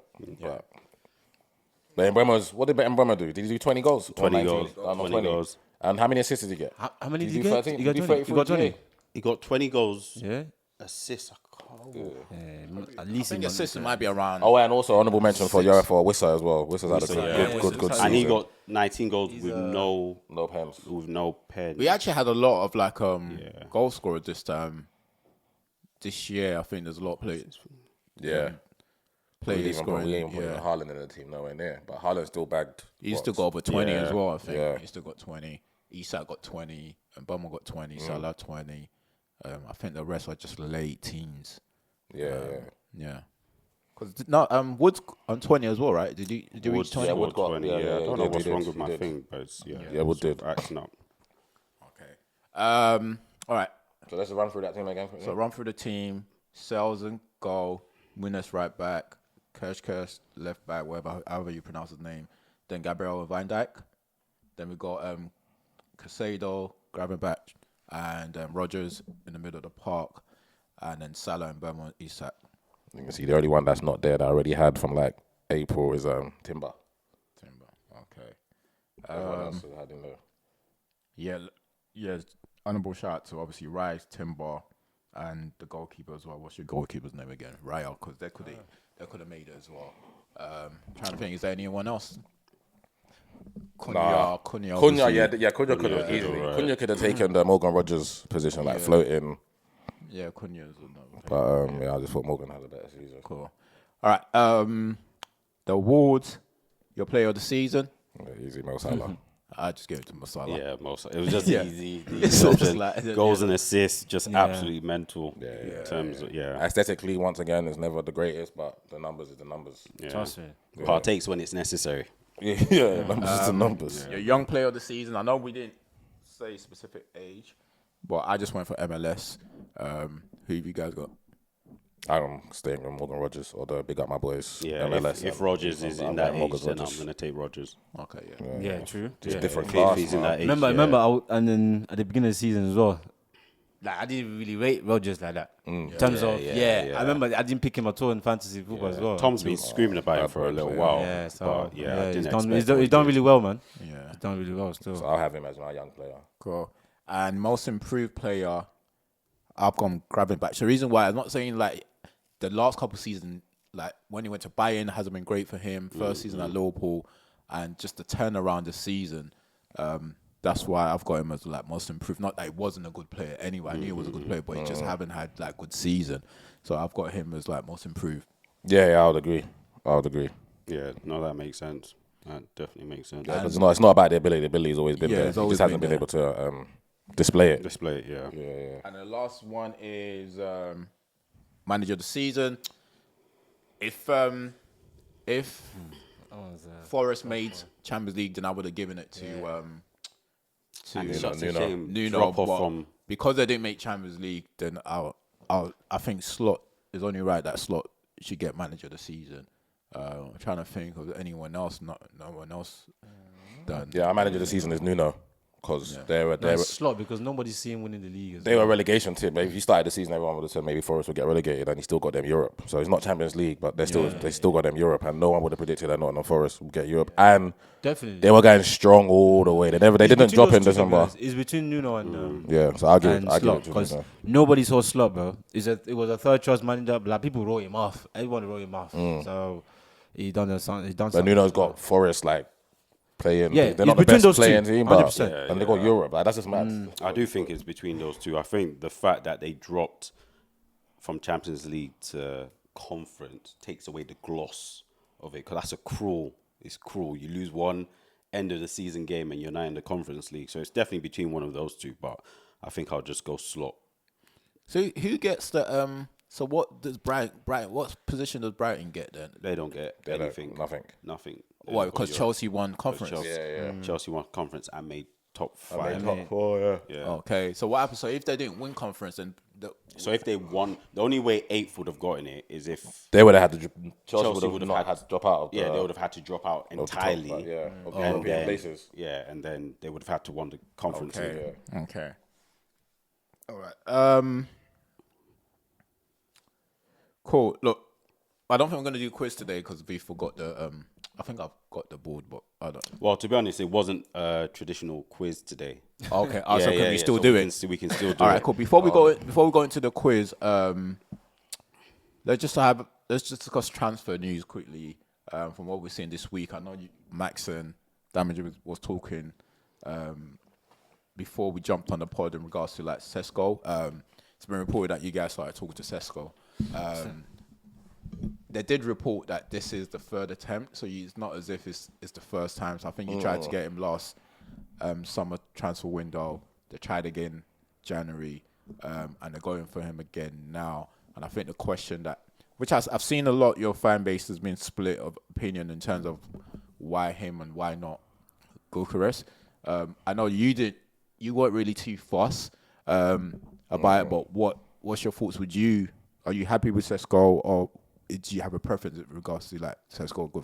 But Mbeumo's, what did Mbeumo do? Did he do 20 goals? 20 Or 19? goals. No, not 20 goals. And how many assists did he get? How many did Did you he do get? 13? You got Did he 20. You got 20. He got 20 goals. Yeah. Assists. I can't remember. At least I think the system might be around. Oh, and also honourable mention for Wissa as well. Wissa's had a Wissa, good And he season. got 19 goals with no pens. pen. We actually had a lot of like goal scorers this year. I think there's a lot of players. Yeah. Players scoring. We ain't putting Yeah. Haaland in the team nowhere near. But Haaland still bagged. He's still got over 20 as well, I think. Yeah. He's still got 20. Isak got 20. And Bummer got 20. Salah 20. I think the rest are just late teens. Yeah. Yeah. Because Wood's on 20 as well, right? Did you reach 20? yeah, Wood got- 20. yeah, I don't he know did, what's he wrong did, with he my did. thing, but it's, Wood did. acting up. Okay. All right. So let's run through that team again. So run through the team. Sales and goal. Munoz right back. Gyokeres left back, however you pronounce his name. Then Gabriel and Van Dijk. Then we got Casado, Gravenberch, and Rodgers in the middle of the park. And then Salah and Bemo and Isak. You can see the only one that's not there that I already had from like April is Timber. Okay. Everyone else had in there. Yeah. Honorable shout to obviously Rice, Timber, and the goalkeeper as well. What's your goalkeeper's name again? Raya, because they could have made it as well. Trying to think, is there anyone else? Cunha, Cunha, obviously. Cunha could have easily. right. Cunha could have taken the Morgan Rodgers position, like floating. Yeah, Cunha is another thing. But I just thought Morgan had a better season. Cool. All right. The awards, your player of the season. Yeah, easy Mo Salah. I just gave it to Masala. Yeah, most. It was just Yeah. easy. It's The just option, like- goals and assists, just absolutely mental. Yeah. In terms of Aesthetically, once again, it's never the greatest, but the numbers is the numbers. Trust me. Partakes when it's necessary. Yeah, numbers is the numbers. Your young player of the season. I know we didn't say specific age, but I just went for MLS. Who have you guys got? I'm staying with Morgan Rodgers, although big up my boys. Yeah, MLS. if Rodgers is in that age, then I'm going to take Rodgers. Okay, Yeah, true. Just Yeah. different If class. he's in man. that age, Remember, and then at the beginning of the season as well. Like I didn't really rate Rodgers like that. In terms of I remember I didn't pick him at all in fantasy football as well. Tom's been screaming about him for a little while. Yeah, so but I didn't he's done, expect he's done really well, man. Yeah. He's done really well still. So I'll have him as my young player. Cool. And most improved player, I've gone Gravenberch. The reason why I'm not saying like the last couple of seasons, like when he went to Bayern, hasn't been great for him. First season at Liverpool, and just the turnaround this season. That's why I've got him as like most improved. Not that he wasn't a good player anyway. I knew he was a good player, but he just haven't had like good season. So I've got him as like most improved. Yeah, I would agree. Yeah, no, that makes sense. That definitely makes sense. Yeah, it's not about the ability. The ability's always been there. it's He always just hasn't been been able to display it. Display it, yeah. Yeah. And the last one is manager of the season. If Forest made Champions League, then I would have given it to And it's such a Nuno. shame. Nuno. Drop off But from. because they didn't make Champions League, then I think Slot is only right that Slot should get manager of the season. I'm trying to think of anyone else. No one else done. Yeah, our manager of the season is Nuno because they were Slot because nobody's seeing winning the league. they were a relegation team. Maybe if you started the season, everyone would have said maybe Forest would get relegated, and he still got them Europe. So it's not Champions League, but they still got them Europe, and no one would have predicted that Nottingham Forest would get Europe. And Definitely. they were going strong all the way. They didn't Between drop those in two December. guys, it's between Nuno and Yeah, so I'll give it Slot to because Nuno. nobody saw Slot, bro. It was a third choice manager. Like people wrote him off. Everyone wrote him off. So he done something. But Nuno's got Forest like playing. Yeah, they're it's not the between best those two, playing team, but 100%. and they got Europe. Like, that's just mad. I do think it's between those two. I think the fact that they dropped from Champions League to Conference takes away the gloss of it because it's cruel. You lose one end of the season game and you're not in the Conference League. So it's definitely between one of those two. But I think I'll just go Slot. So who gets the So what does Brighton? What position does Brighton get then? They don't get anything. Nothing. Why? Because Chelsea won conference. Chelsea won conference and made top 5. Top 4, yeah. Okay, so what happens? So if they didn't win conference, then So if they won, the only way 8th would have gotten it is if They would have had to. Chelsea would have not had to drop out. Of they the, would have had to drop out of the top, entirely. like, yeah, of the and European then, places. and then they would have had to won the conference. Okay. League. Okay. All right. Cool. Look, I don't think I'm gonna do quiz today because we forgot the. I think I've got the board, but I don't. Well, to be honest, it wasn't a traditional quiz today. Okay. So can we still do it? We can still do it. All right. Cool. Before we go into the quiz, let's just discuss transfer news quickly. From what we're seeing this week, I know Max and Damage was talking before we jumped on the pod in regards to like Sesko. It's been reported that you guys started talking to Sesko. They did report that this is the third attempt, so it's not as if it's the first time. So I think you tried to get him last summer transfer window. They tried again January, and they're going for him again now. And I think the question that, which I've seen a lot, your fan base has been split of opinion in terms of why him and why not Gyokeres. I know you weren't really too fussed about it, but what's your thoughts? Are you happy with Sesko, or do you have a preference in regards to like Sesko?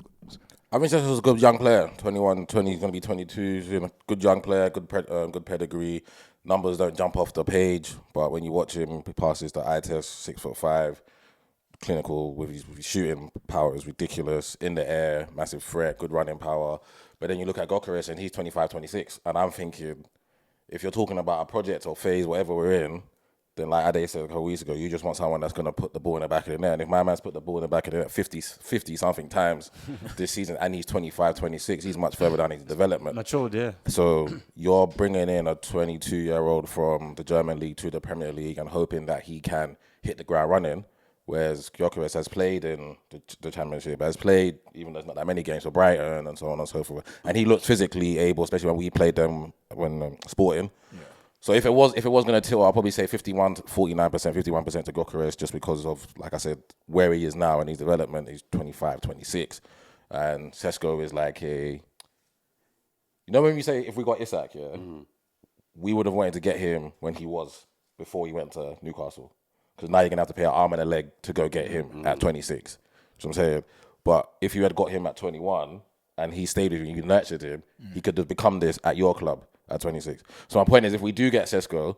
I think Sesko's a good young player. 21, 20, he's going to be 22. He's a good young player, good pedigree. Numbers don't jump off the page, but when you watch him, he passes the eye test, 6'5", clinical with his shooting power is ridiculous. In the air, massive threat, good running power. But then you look at Gyokeres and he's 25, 26, and I'm thinking, if you're talking about a project or phase, whatever we're in, then like Ade said a couple weeks ago, you just want someone that's going to put the ball in the back of the net. And if my man's put the ball in the back of the net 50-something times this season and he's 25, 26, he's much further down his development. Matured, yeah. So you're bringing in a 22-year-old from the German league to the Premier League and hoping that he can hit the ground running, whereas Gyokeres has played in the Championship, has played, even though there's not that many games for Brighton and so on and so forth. And he looked physically able, especially when we played them when Sporting. Yeah. So if it was going to tilt, I'll probably say 49%, 51% to Gyokeres, just because of, like I said, where he is now in his development. He's 25, 26. And Sesko is like when we say if we got Isak, we would have wanted to get him when he was, before he went to Newcastle. Because now you're going to have to pay an arm and a leg to go get him at 26. So I'm saying, but if you had got him at 21 and he stayed with you, you nurtured him, he could have become this at your club at 26. So my point is, if we do get Sesko,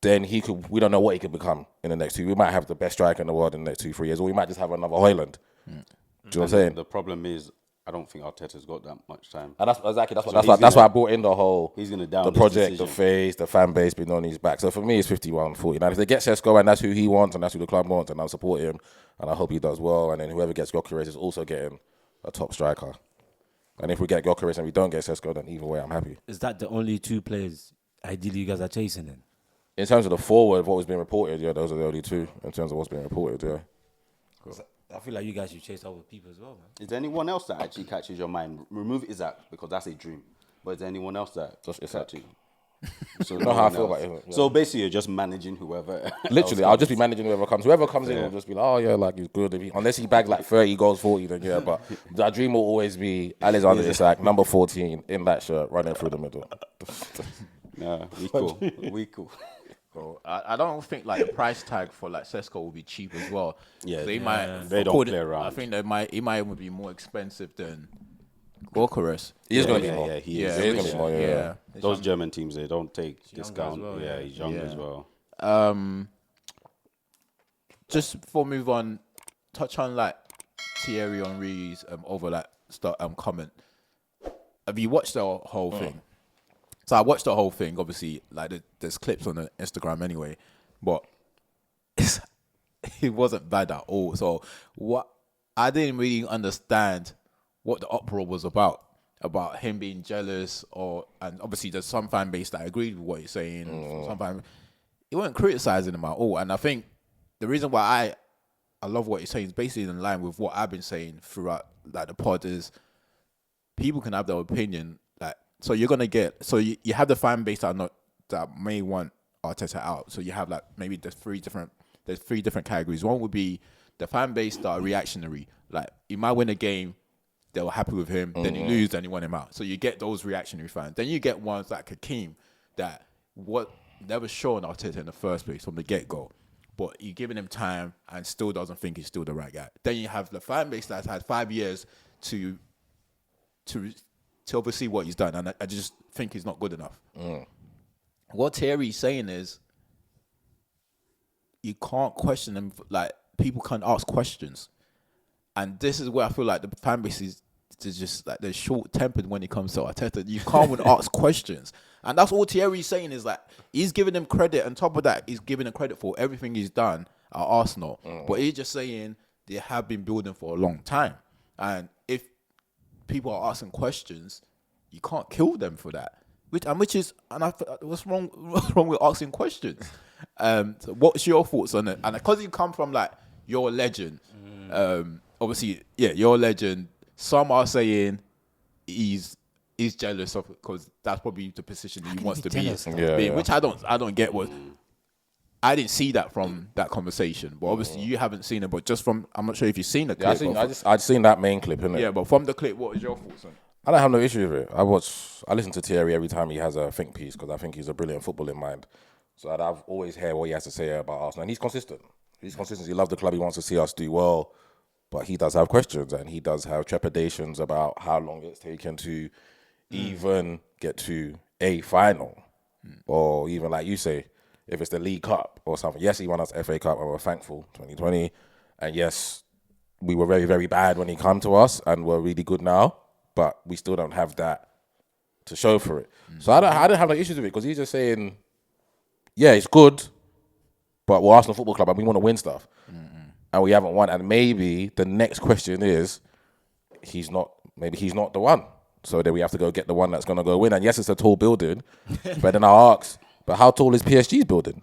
then we don't know what he could become in the next 2. We might have the best striker in the world in the next 2-3 years, or we might just have another Højlund. Do you know what I'm saying? The problem is, I don't think Arteta's got that much time. And that's exactly So that's why I brought in the whole he's gonna down the his project, the decision. phase, the fan base being on his back. So for me, it's 51-49. If they get Sesko and that's who he wants and that's who the club wants, and I'll support him, and I hope he does well. And then whoever gets Gyokeres is also getting a top striker. And if we get Gyokeres and we don't get Sesko, then either way, I'm happy. Is that the only 2 players ideally you guys are chasing then? In terms of the forward, what was being reported, yeah, those are the only 2 in terms of what's being reported, yeah. I feel like you guys should chase other people as well, man. Is there anyone else that actually catches your mind? Remove Isaac because that's a dream. But is there anyone else that Just Isaac. catches? So know how I feel one about else. it, yeah. So basically, you're just managing whoever. Literally, I'll just be managing whoever comes. Whoever comes in will just be like, oh yeah, like he's good. Unless he bags like 30 goals, 40, then yeah. But our dream will always be Alexander Isak, number 14, in that shirt, running through the middle. Nah, we cool. We cool. So I don't think like the price tag for like Sesko will be cheap as well. Yeah, they might. they don't play around. I think he might even be more expensive than Gyokeres. He is going to be more. Yeah, he is. is. He is going to be more. Yeah. Those German teams, they don't take young as discount. well, yeah, yeah. he's young Yeah. as well. Just before we move on, touch on like Thierry Henry's comment. Have you watched the whole thing? So I watched the whole thing. Obviously, like there's clips on the Instagram anyway, but it wasn't bad at all. So what I didn't really understand what the uproar was about him being jealous, and obviously there's some fan base that agreed with what he's saying. Some fan, he wasn't criticizing him at all, and I think the reason why I love what he's saying is basically in line with what I've been saying throughout like the pod is people can have their opinion. Like, so you're gonna get you have the fan base that may want Arteta out. So you have like maybe there's three different categories. One would be the fan base that are reactionary. Like he might win a game, they were happy with him. Then he lose, then he want him out. So you get those reactionary fans. Then you get ones like Hakeem that never shown Arteta in the first place from the get go. But you're giving him time and still doesn't think he's still the right guy. Then you have the fan base that's had 5 years to oversee what he's done, and I just think he's not good enough. What Thierry's saying is you can't question him. Like people can't ask questions, and this is where I feel like the fan base is just like they're short-tempered when it comes to Arteta. You can't even ask questions. And that's all Thierry's saying is like he's giving him credit. On top of that, he's giving him credit for everything he's done at Arsenal. But he's just saying they have been building for a long time. And if people are asking questions, you can't kill them for that. What's wrong with asking questions? So what's your thoughts on it? And because you come from like you're a legend, obviously, yeah, you're a legend. Some are saying he's jealous of because that's probably the position he wants to be in. Which I don't get. I didn't see that from that conversation, but obviously you haven't seen it. But just from, I'm not sure if you've seen the clip. I'd seen that main clip, innit? Yeah, but from the clip, what is your thoughts on it? I don't have no issue with it. I listen to Thierry every time he has a think piece because I think he's a brilliant footballing mind. So I've always heard what he has to say about Arsenal, and he's consistent. He loves the club. He wants to see us do well, but he does have questions and he does have trepidations about how long it's taken to even get to a final, or even like you say, if it's the League Cup or something. Yes, he won us FA Cup and we're thankful, 2020. And yes, we were very, very bad when he came to us and we're really good now, but we still don't have that to show for it. So I don't have no issues with it because he's just saying, yeah, it's good, but we're Arsenal Football Club and we want to win stuff. And we haven't won. And maybe the next question is, maybe he's not the one. So then we have to go get the one that's going to go win. And yes, it's a tall building, but then I ask, but how tall is PSG's building?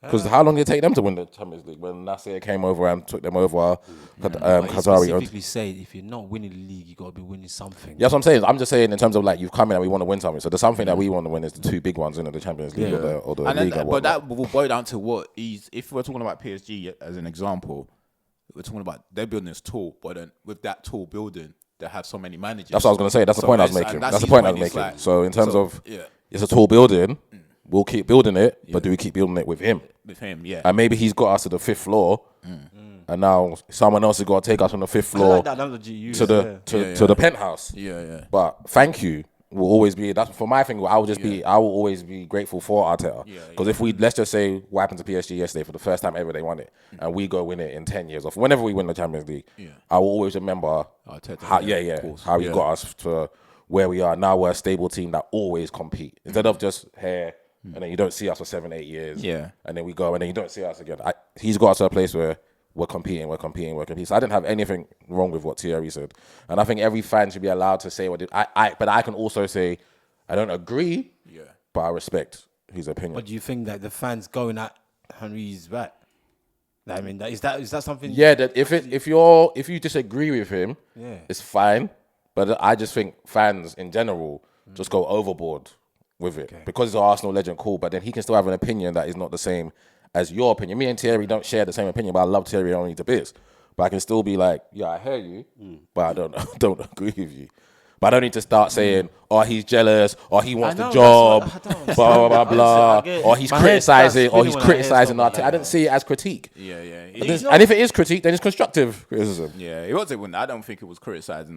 Because how long did it take them to win the Champions League when Nasser came over and took them over? Qatari. Specifically say if you're not winning the league, you got to be winning something. That's what I'm saying. I'm just saying in terms of like you've come in and we want to win something. So the something that we want to win is the two big ones, the Champions League or the league. But that will boil down to what if we're talking about PSG as an example, we're talking about their building is tall, but then with that tall building, they have so many managers. That's what I was going to say. That's the point I was making. That's the point I was making. Like, so in terms of it's a tall building. We'll keep building it, but do we keep building it with him? With him, yeah. And maybe he's got us to the 5th floor, and now someone else has got to take us from the 5th floor I like that analogy you to the penthouse. Yeah. But thank you. will always be, that's for my thing. I will always be grateful for Arteta. Because if let's just say what happened to PSG yesterday, for the first time ever they won it, and we go win it in 10 years, or whenever we win the Champions League, I will always remember Arteta, how he got us to where we are. Now we're a stable team that always compete. Instead of just here, and then you don't see us for 7-8 years, and then we go, and then you don't see us again. He's got us to a place where we're competing. So I didn't have anything wrong with what Thierry said. And I think every fan should be allowed to say what but I can also say, I don't agree, but I respect his opinion. But do you think that the fans going at Henry's back? I mean, is that something? Yeah, that if you disagree with him, it's fine. But I just think fans in general just go overboard with it. Because he's an Arsenal legend, cool, but then he can still have an opinion that is not the same as your opinion. Me and Thierry don't share the same opinion, but I love Thierry only to bits. But I can still be like, yeah, I hear you, but I don't agree with you. But I don't need to start saying, oh, he's jealous, or he wants the job, blah, blah, blah, or he's criticizing, I didn't see it as critique. And if it is critique, then it's constructive criticism. Yeah, it wasn't. I don't think it was criticizing.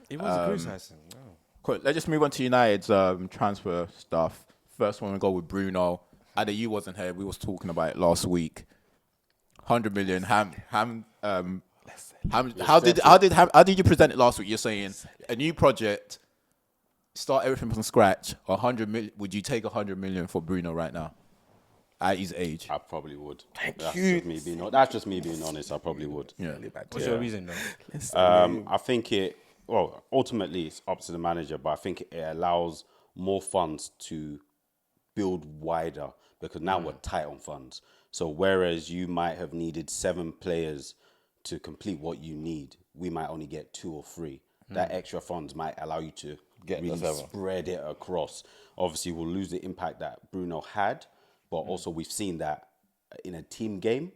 It wasn't criticizing. No. Cool. Let's just move on to United's transfer stuff. First one, we go with Bruno. Ada, you wasn't here. We was talking about it last week. 100 million. How did you present it last week? You're saying a new project, start everything from scratch. 100 million. Would you take 100 million for Bruno right now, at his age? I probably would. Thank you. That's just me being honest. I probably would. Yeah. What's your reason, though? I think ultimately it's up to the manager, but I think it allows more funds to build wider, because now we're tight on funds. So whereas you might have needed 7 players to complete what you need, we might only get 2 or 3. That extra funds might allow you to really spread it across. Obviously, we'll lose the impact that Bruno had, but also we've seen that in a team game,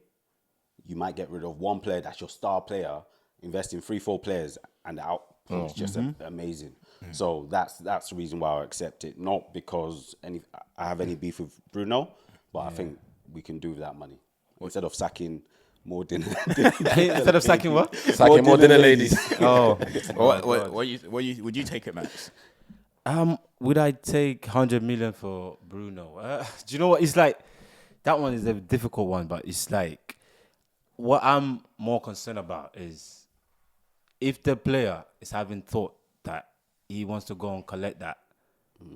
you might get rid of one player that's your star player, invest in 3-4 players, and the output is just amazing. So that's the reason why I accept it. Not because I have any beef with Bruno, but I think we can do with that money. Instead of sacking more dinner. Instead of sacking what? Sacking more dinner ladies. Oh. Would you take it, Max? Would I take 100 million for Bruno? Do you know what? It's like, that one is a difficult one, but it's like, what I'm more concerned about is if the player is having thought that he wants to go and collect that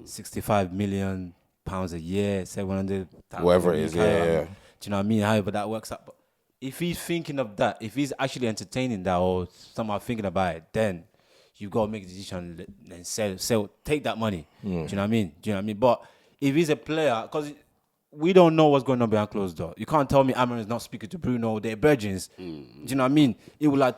65 million pounds a year, 700, whatever it is, do you know what I mean? However that works out. But if he's thinking of that, if he's actually entertaining that or somehow thinking about it, then you got to make a decision and sell, take that money. Do you know what I mean? But if he's a player, because we don't know what's going on behind closed door. You can't tell me Amron is not speaking to Bruno. They're virgins. Do you know what I mean? It will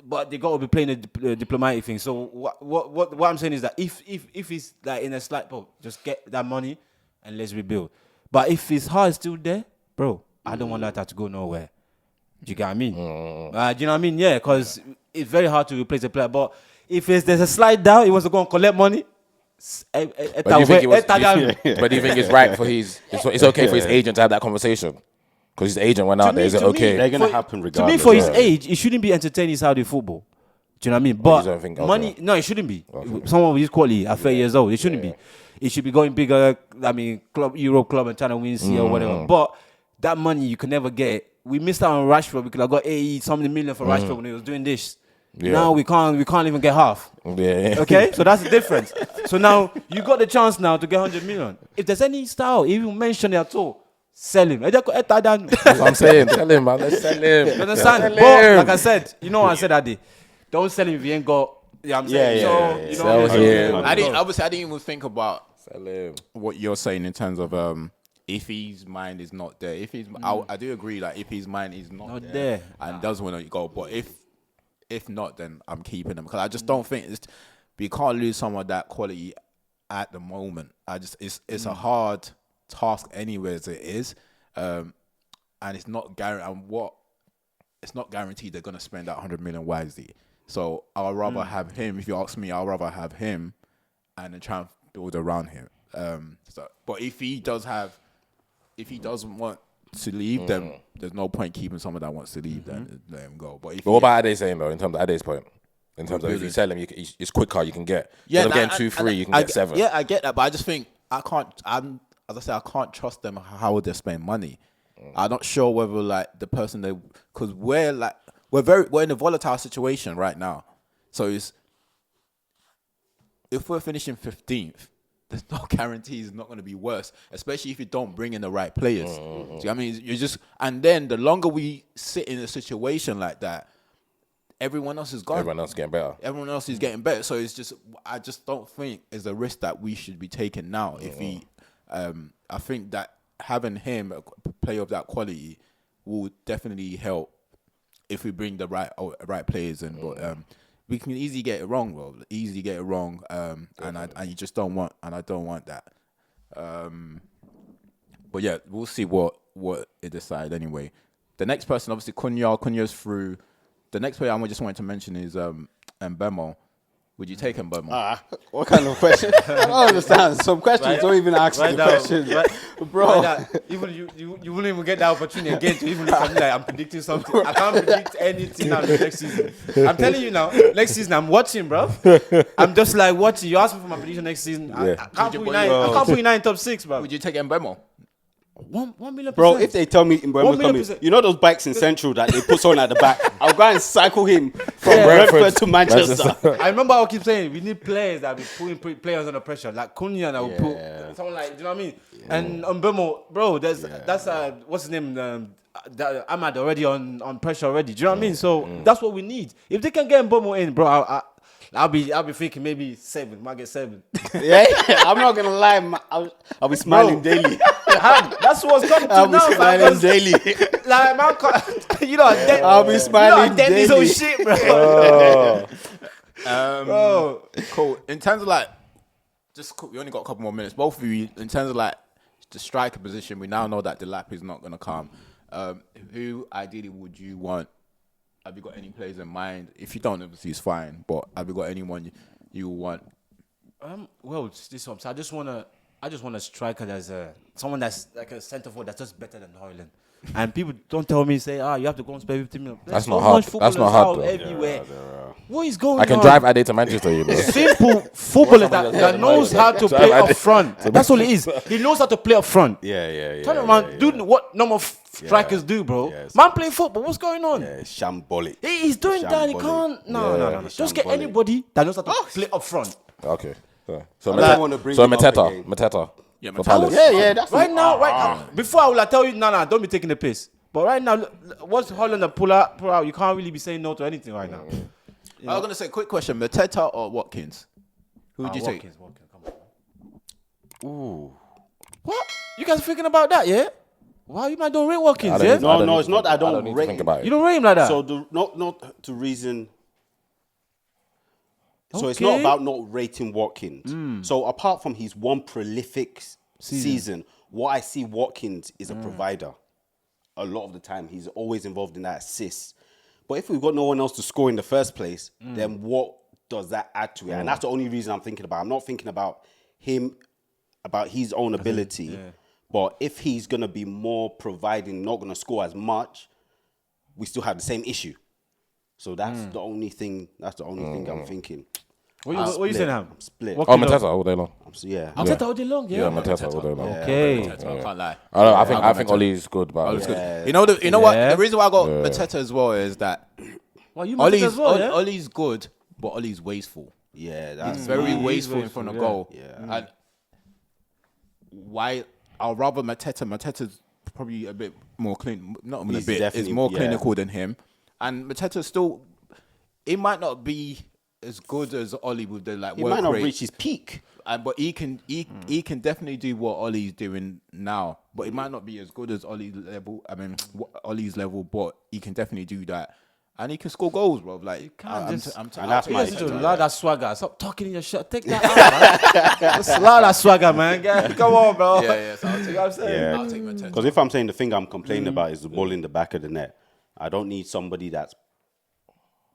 but they got to be playing a diplomatic thing. So what I'm saying is that if he's like in a slight pop, just get that money and let's rebuild. But if his heart is still there, bro, I don't want that to go nowhere. Do you get what I mean? Do you know what I mean? Yeah, because it's very hard to replace a player. But if there's a slide down, he wants to go and collect money. But do you think it's right for it's okay for his agent to have that conversation? Because his agent went out there. Is it okay? They're going to happen regardless. To me, for his age, it shouldn't be entertaining Saudi football. Do you know what I mean? But you don't think, money, no, it shouldn't be. Someone with his quality at 30 years old, it shouldn't be. It should be going bigger. I mean, Europe club and trying to win or whatever. But that money, you can never get it. We missed out on Rashford. We could have got 80 something million for Rashford when he was doing this. Yeah. Now we can't even get half. Yeah. Okay, so that's the difference. So now you got the chance now to get 100 million. If there's any style, even mention it at all, sell him. That's what I'm saying. Sell him, man. Let's sell him. You understand? But like I said, you know what I said that day. Don't sell him if you ain't got. You know what I'm saying? Sell him. I didn't even think about what you're saying in terms of if his mind is not there. If he's, I do agree. Like if his mind is not there and does want to go, but if not, then I'm keeping him because I just don't think we can't lose someone of that quality at the moment. It's a hard task anyway as it is, and it's not it's not guaranteed they're gonna spend that 100 million wisely. So I'll rather have him. If you ask me, I'll rather have him and then try and build around him. But if he doesn't want to leave, then there's no point keeping someone that wants to leave. Then let him go. But what about Ade's saying though? In terms of Ade's point, In terms of if you sell him, it's quicker. You can get Yeah, instead of getting 2-3, you can get 7. Yeah, I get that, but I just think I can't. As I say, I can't trust them how they're spending money. I'm not sure whether like the person because we're in a volatile situation right now. So if we're finishing 15th, there's no guarantees it's not going to be worse, especially if you don't bring in the right players. See, I mean, and then the longer we sit in a situation like that, everyone else is gone. Everyone else getting better. Everyone else is getting better. So I just don't think it's a risk that we should be taking now. If I think that having him a player of that quality will definitely help if we bring the right players in. But we can easily get it wrong, bro. Easily get it wrong. And you just don't want, and I don't want that. But yeah, we'll see what it decides anyway. The next person, obviously, Cunha's through. The next player I just wanted to mention is Mbemo. Would you take Mbemo? What kind of question? I don't understand. Some questions don't even ask the questions, bro. Even you wouldn't even get that opportunity again to even look at me like I'm predicting something. I can't predict anything now next season. I'm telling you now, next season I'm watching, bro. I'm just like watching. You ask me for my prediction next season. I can't put you 9 top 6, bro. Would you take Mbemo? 1 million %. Bro, if they tell me Mbemo coming, you know those bikes in Central that they put someone at the back, I'll go and cycle him from Brentford to Manchester. I remember I keep saying we need players that will put players under pressure, like Cunha that will put someone like, do you know what I mean? Yeah. And Mbemo, bro, that's what's his name? Ahmad already on pressure already. Do you know what I mean? So that's what we need. If they can get Mbemo in, bro, I'll be thinking maybe 7. Might get 7. Yeah, I'm not gonna lie. I'll be smiling daily. That's what's coming to I'll be now. smiling daily. Like, man, I'll be smiling daily. This whole shit, bro. Bro, cool. In terms of like, we only got a couple more minutes. Both of you, in terms of like the striker position, we now know that Delap is not gonna come. Who ideally would you want? Have you got any players in mind? If you don't, obviously it's fine. But have you got anyone you want? Well, this one. So I just want a striker that's someone that's like a centre forward that's just better than Højlund. And people don't tell me, you have to go and spend 15 million. That's not hard. That's not hard, though. Everywhere. What is going on? I can drive Ade to Manchester, you know. Simple footballer that knows how to play up front. That's all it is. He knows how to play up front. Yeah. Tell him, man, do what normal strikers do, bro. Yes. Man playing football. What's going on? Yeah, shambolic. He's doing that. He can't. No. Just get anybody that knows how to play up front. Okay. So Mateta. Yeah, Yeah, that's right now. Before I will tell you, don't be taking the piss. But right now, what's Højlund and pull out? You can't really be saying no to anything right now. I was gonna say, quick question: Mateta or Watkins? Who would you take? Watkins, come on. Ooh. What? You guys thinking about that? Yeah. Why you might don't rate Watkins? Yeah. No, it's not. I don't rate him. You don't rate him like that. So not to reason. So it's not about not rating Watkins. So apart from his one prolific season, what I see Watkins is a provider. A lot of the time, he's always involved in that assist. But if we've got no one else to score in the first place, then what does that add to it? And that's the only reason I'm thinking about. I'm not thinking about him, about his own ability. Yeah. But if he's going to be more providing, not going to score as much, we still have the same issue. So that's the only thing. That's the only thing I'm thinking. What are you saying, Ham? I'm split. Mateta all day long. Mateta all day long. Yeah, Mateta all day long. Okay. I can't lie. I think Ollie's good, but Ollie's good. You know what? The reason why I got Mateta as well is that Ollie's good, but Ollie's wasteful. Yeah, that's He's very wasteful in front of goal. Yeah. And why? I'd rather Mateta. Mateta's probably a bit more clean. Not a bit. Is more clinical than him. And Mateta still, it might not be as good as Ollie with the he might not reach his peak, but he can definitely do what Ollie's doing now. But it might not be as good as Ollie's level. Ollie's level, but he can definitely do that, and he can score goals, bro. Like you can't that's my that swagger. Stop talking in your shot. Take that out, man. Just allow that swagger, man. Come on, bro. Yeah. So I'll take, you know what I'm saying? I'll take Mateta. Because if I'm saying the thing I'm complaining about is the ball in the back of the net, I don't need somebody that's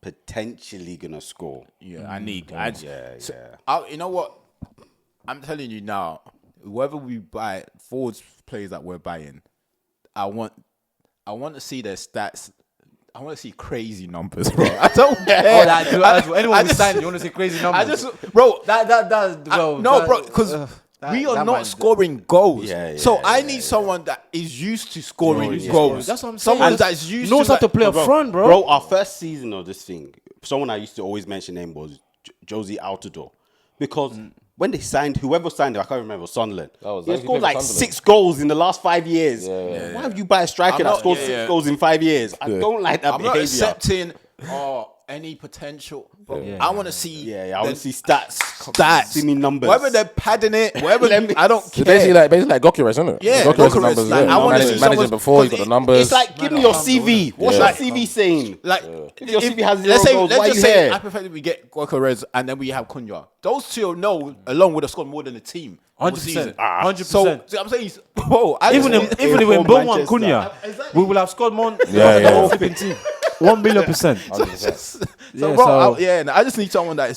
potentially gonna score. Yeah, I need. You know what? I'm telling you now. Whoever we buy, forwards players that we're buying, I want to see their stats want to see crazy numbers, bro. I don't Oh, care. anyone we sign, you want to say crazy numbers? Bro. Bro, Bro, because we are not scoring goals. Yeah, so yeah, I need someone that is used to scoring Yeah. goals. That's what I'm saying. Someone that's used knows to how to play up front, bro. Bro, our first season of this thing, someone I used to always mention name was Josie Altidore. Because when they signed, whoever signed him, I can't remember, Sunderland. That was- He he has played scored for like Sunderland. 6 goals in the last 5 years. Why would you buy a striker I'm that not- scored yeah, 6 yeah. goals in 5 years? I don't like that I'm not behavior. accepting any potential. Bro, Yeah. I want to see. Yeah, I want to see stats. Stats. See me numbers. Whether they're padding it, whether I don't So care. basically like Gyokeres, isn't it? Yeah, Gyokeres Gyokeres, numbers. like, Yeah. I wanna see Managing someone- before, you got the numbers. It's like, give me your CV. What's your CV saying? Like, If your CV has let's 0 goals, why let's you just say here? hypothetically we get Gyokeres and then we have Cunha. Those two, alone would have scored more than the team. all 100%. season. 100%. So see, I'm saying, bro, Even if for when Bowen won Manchester. Cunha, we will have scored more Yeah, than the yeah. whole flipping team. 1,000,000,000. 100%. so Yeah, bro, so- I just need someone that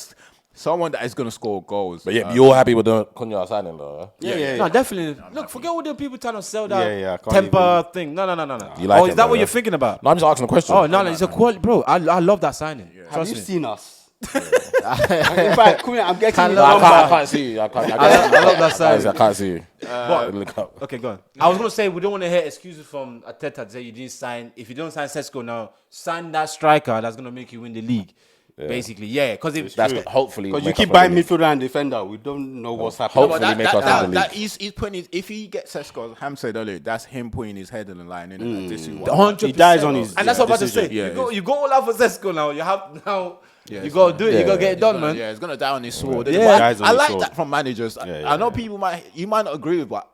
is gonna score goals. But yeah, you're happy with the Cunha signing though? Yeah. No, definitely. Look, forget what the people trying to sell that Yeah, I can't temper thing. No. You like Oh, him, is that though, what yeah? you're thinking about? No, I'm just asking a question. Oh, no, it's a quality, bro. I love that signing. Have Trust you me. seen us? In fact, come here, I'm getting Can't you love- I number. can't see you. I I love that signing. I can't see you. But- Look up. Okay, go on. I was gonna say we don't want to hear excuses from Arteta to say you didn't sign. If you don't sign Sesko now, sign that striker that's gonna make you win the league. Basically, yeah. Because if That's hopefully. Because you make keep up buying for the- midfielder and defender. We don't know what's happening. Hopefully make us win the league. he's putting if he gets Sesko, as Ham said earlier, that's him putting his head in the line. Innit? This is what 100%. He dies on his and that's what I'm about to say. decision. Yeah, you go all out for Sesko now. You have now. Yeah, you gotta do it. You gotta get it done, man. Yeah, it's gonna die on his sword. Yeah. But Dies on I his like sword. that from managers. Yeah, I know people you might not agree with, but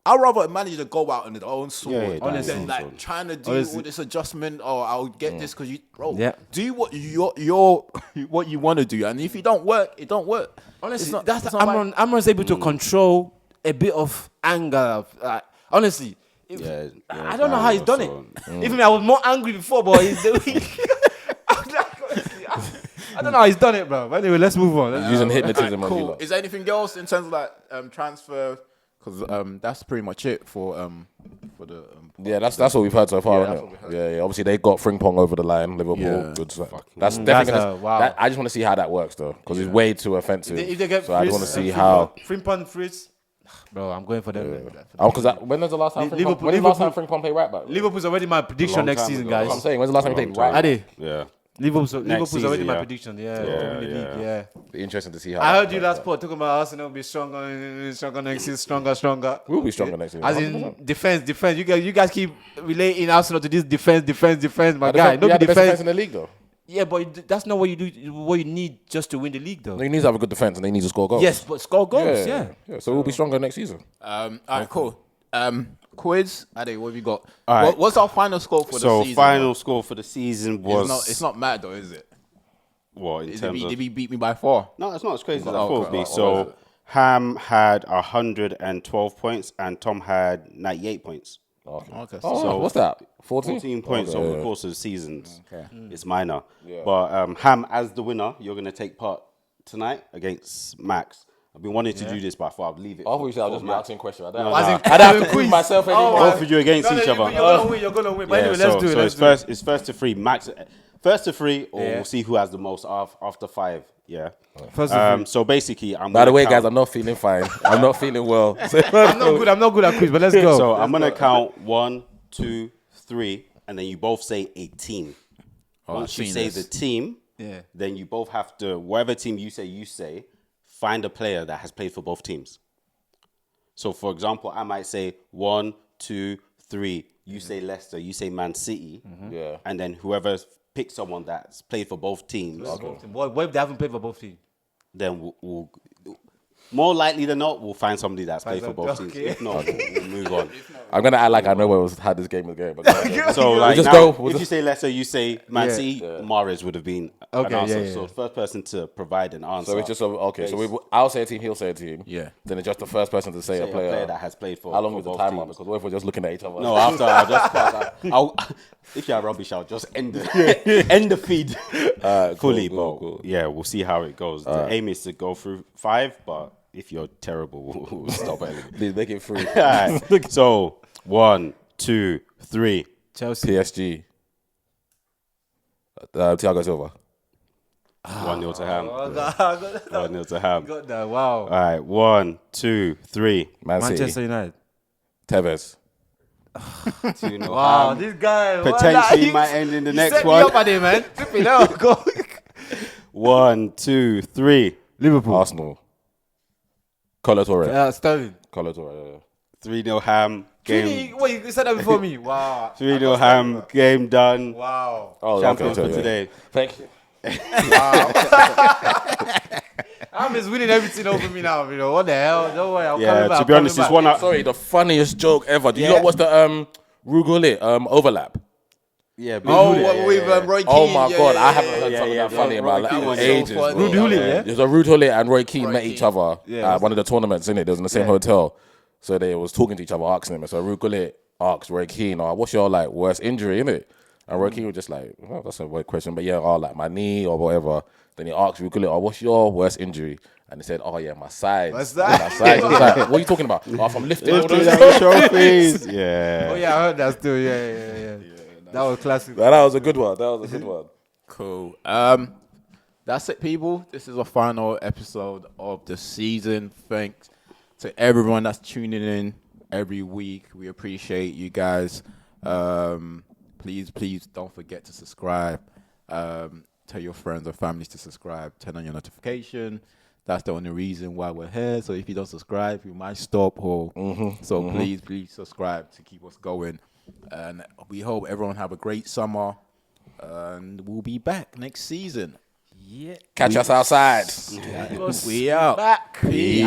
I'd rather a manager go out on his own sword. Yeah, honestly, honestly. like trying to do Honestly. all this adjustment, or I'll get this because you, bro. Yeah. Do what your what you want to do, and if it don't work, it don't work. Honestly, It's not- that's it's not my- Amron's able to control a bit of anger. Honestly, I don't know how he's done it. Even I was more angry before, but he's doing. I don't know how he's done it, bro. But anyway, let's move on. Using hypnotism on you Cool. lot. Is there anything else in terms of like transfer? Because that's pretty much it for the. Yeah, that's what we've heard so far. Yeah, isn't that's it? what we heard. Yeah. Obviously, they got Frimpong over the line. Liverpool, Yeah. good. That's definitely That's gonna. wow. I just want to see how that works though, because it's way too offensive. If they get so I just Fritz want to see and how. Frimpong, Fritz, bro, I'm going for them. Because when was the last time? Liverpool- When did the last time Frimpong played right back? Liverpool's already my prediction Long next time season, ago. That's what I'm guys. saying. When's the last time he played Long right? Are back? they? Yeah. Liverpool's season, already my yeah. prediction. Yeah, Yeah, to win the yeah. league. Yeah. Be interesting to see how. I that heard you works last out. part talking about Arsenal be stronger next season, stronger. We'll be stronger next season. As in defense. You guys keep relating Arsenal to this defense, my But guy. we No had the best defense defense. in the league though. Yeah, but that's not what you do. What you need just to win the league, though. He needs to have a good defense and they need to score goals. Yes, but score goals. Yeah. So we'll be stronger next season. All right, cool. Quiz. Ade, what have you got? All right. What's our final score for the So season? final score for the season was It's not mad though, is it? what in terms of Did he beat me by 4? no, it's not as crazy as I Oh, thought it would be. what was So it? Ham had 112 points and Tom had 98 points. Okay. So what's that? 14 points over the yeah. course of the seasons. Okay. It's minor. Yeah. But Ham, as the winner, you're going to take part tonight against Max. I've been wanting to do this, but I thought I'd leave it. I thought you said I was for just Max. asking questions. I No, don't no. I'd have to prove myself anymore. Both of you against each other. You're gonna win. But Yeah, anyway, let's do it. So it's first to three. Max, first to three, or Yeah. we'll see who has the most after 5. Yeah. First of all, So basically, By the way, guys, I'm not feeling fine. I'm not feeling well. I'm not good at quiz, but let's go. So I'm gonna count 1, 2, 3, and then you both say a team. Once you seen say this. the team, Yeah. then you both have to, whatever team you say, find a player that has played for both teams. So, for example, I might say 1, 2, 3. You say Leicester, you say Man City, Yeah. and then whoever picks someone that's played for both teams, What if they haven't played for both teams? then we'll more likely than not, we'll find somebody that's played for both teams. Okay. If not, we'll move on. I'm gonna act like I know how this game was going. But So, like, just now, go. if you say Leicester, you say Man Yeah. City, Mahrez would have been Okay, an answer. yeah, yeah. So, the first person to provide an answer. So it's just okay. So I'll say a team, he'll say a team. Yeah. Then it's just the first person to say say a player. that has played for How long for is the both timer? teams. Because what if we're just looking at each other? No, after I'll just if you're rubbish, I'll just end the feed fully. cool. Yeah, we'll see how it goes. The aim is to go through 5, but if you're terrible, we'll stop early. Please make it free. Alright, so 1, 2, 3. Chelsea. PSG. Thiago Silva. 1-0 to Ham. I got 1-0 to Ham. got that. Wow. All right, 1, 2, 3. Manchester City. United. Tevez. 2-0 Wow, Ham. this guy Potentially might end in the next set one. Me up at it, man. Flip it out. Go. 1, 2, 3. Liverpool. Arsenal. Colo Torre. Sterling. Colo Torre. 3-0 Ham. Game. Wait, you said that before me. Wow. 3-0 Ham. Game done. Wow. Oh, Champions okay, for today. Thank you. I'm just winning everything over me now. You know what the hell? Don't worry. I'm Yeah, coming back. to be honest, it's one out. Sorry, the funniest joke ever. Do you know what's the Rugule overlap? Yeah, With Roy Keane. Oh my god, I yeah, haven't heard something that funny in my Roy Keane life was in so ages. funny. bro. Rude Hullet, yeah? There's a Rude Hullet and Roy Keane Roy met Keane. each other at one of the tournaments, innit? They was in the same hotel. So they was talking to each other, asking him. So Rude Hullet asked Roy Keane, what's your like worst injury, innit? And Roy Keane was just like, well, that's a weird question, but yeah, like my knee or whatever. Then he asked Rude Hullet, what's your worst injury? And he said, oh yeah, my sides. What's that? My sides. I was like, what are you talking about? Oh, from lifting all Lifting those those trophies. Yeah. Oh yeah, I heard that still. Yeah. That was classic. That was a good one. Cool. That's it, people. This is our final episode of the season. Thanks to everyone that's tuning in every week. We appreciate you guys. Please don't forget to subscribe. Tell your friends or families to subscribe. Turn on your notification. That's the only reason why we're here. So if you don't subscribe, you might stop. So please subscribe to keep us going. And we hope everyone have a great summer. And we'll be back next season. Yeah. Catch us outside. We out. Back. Peace.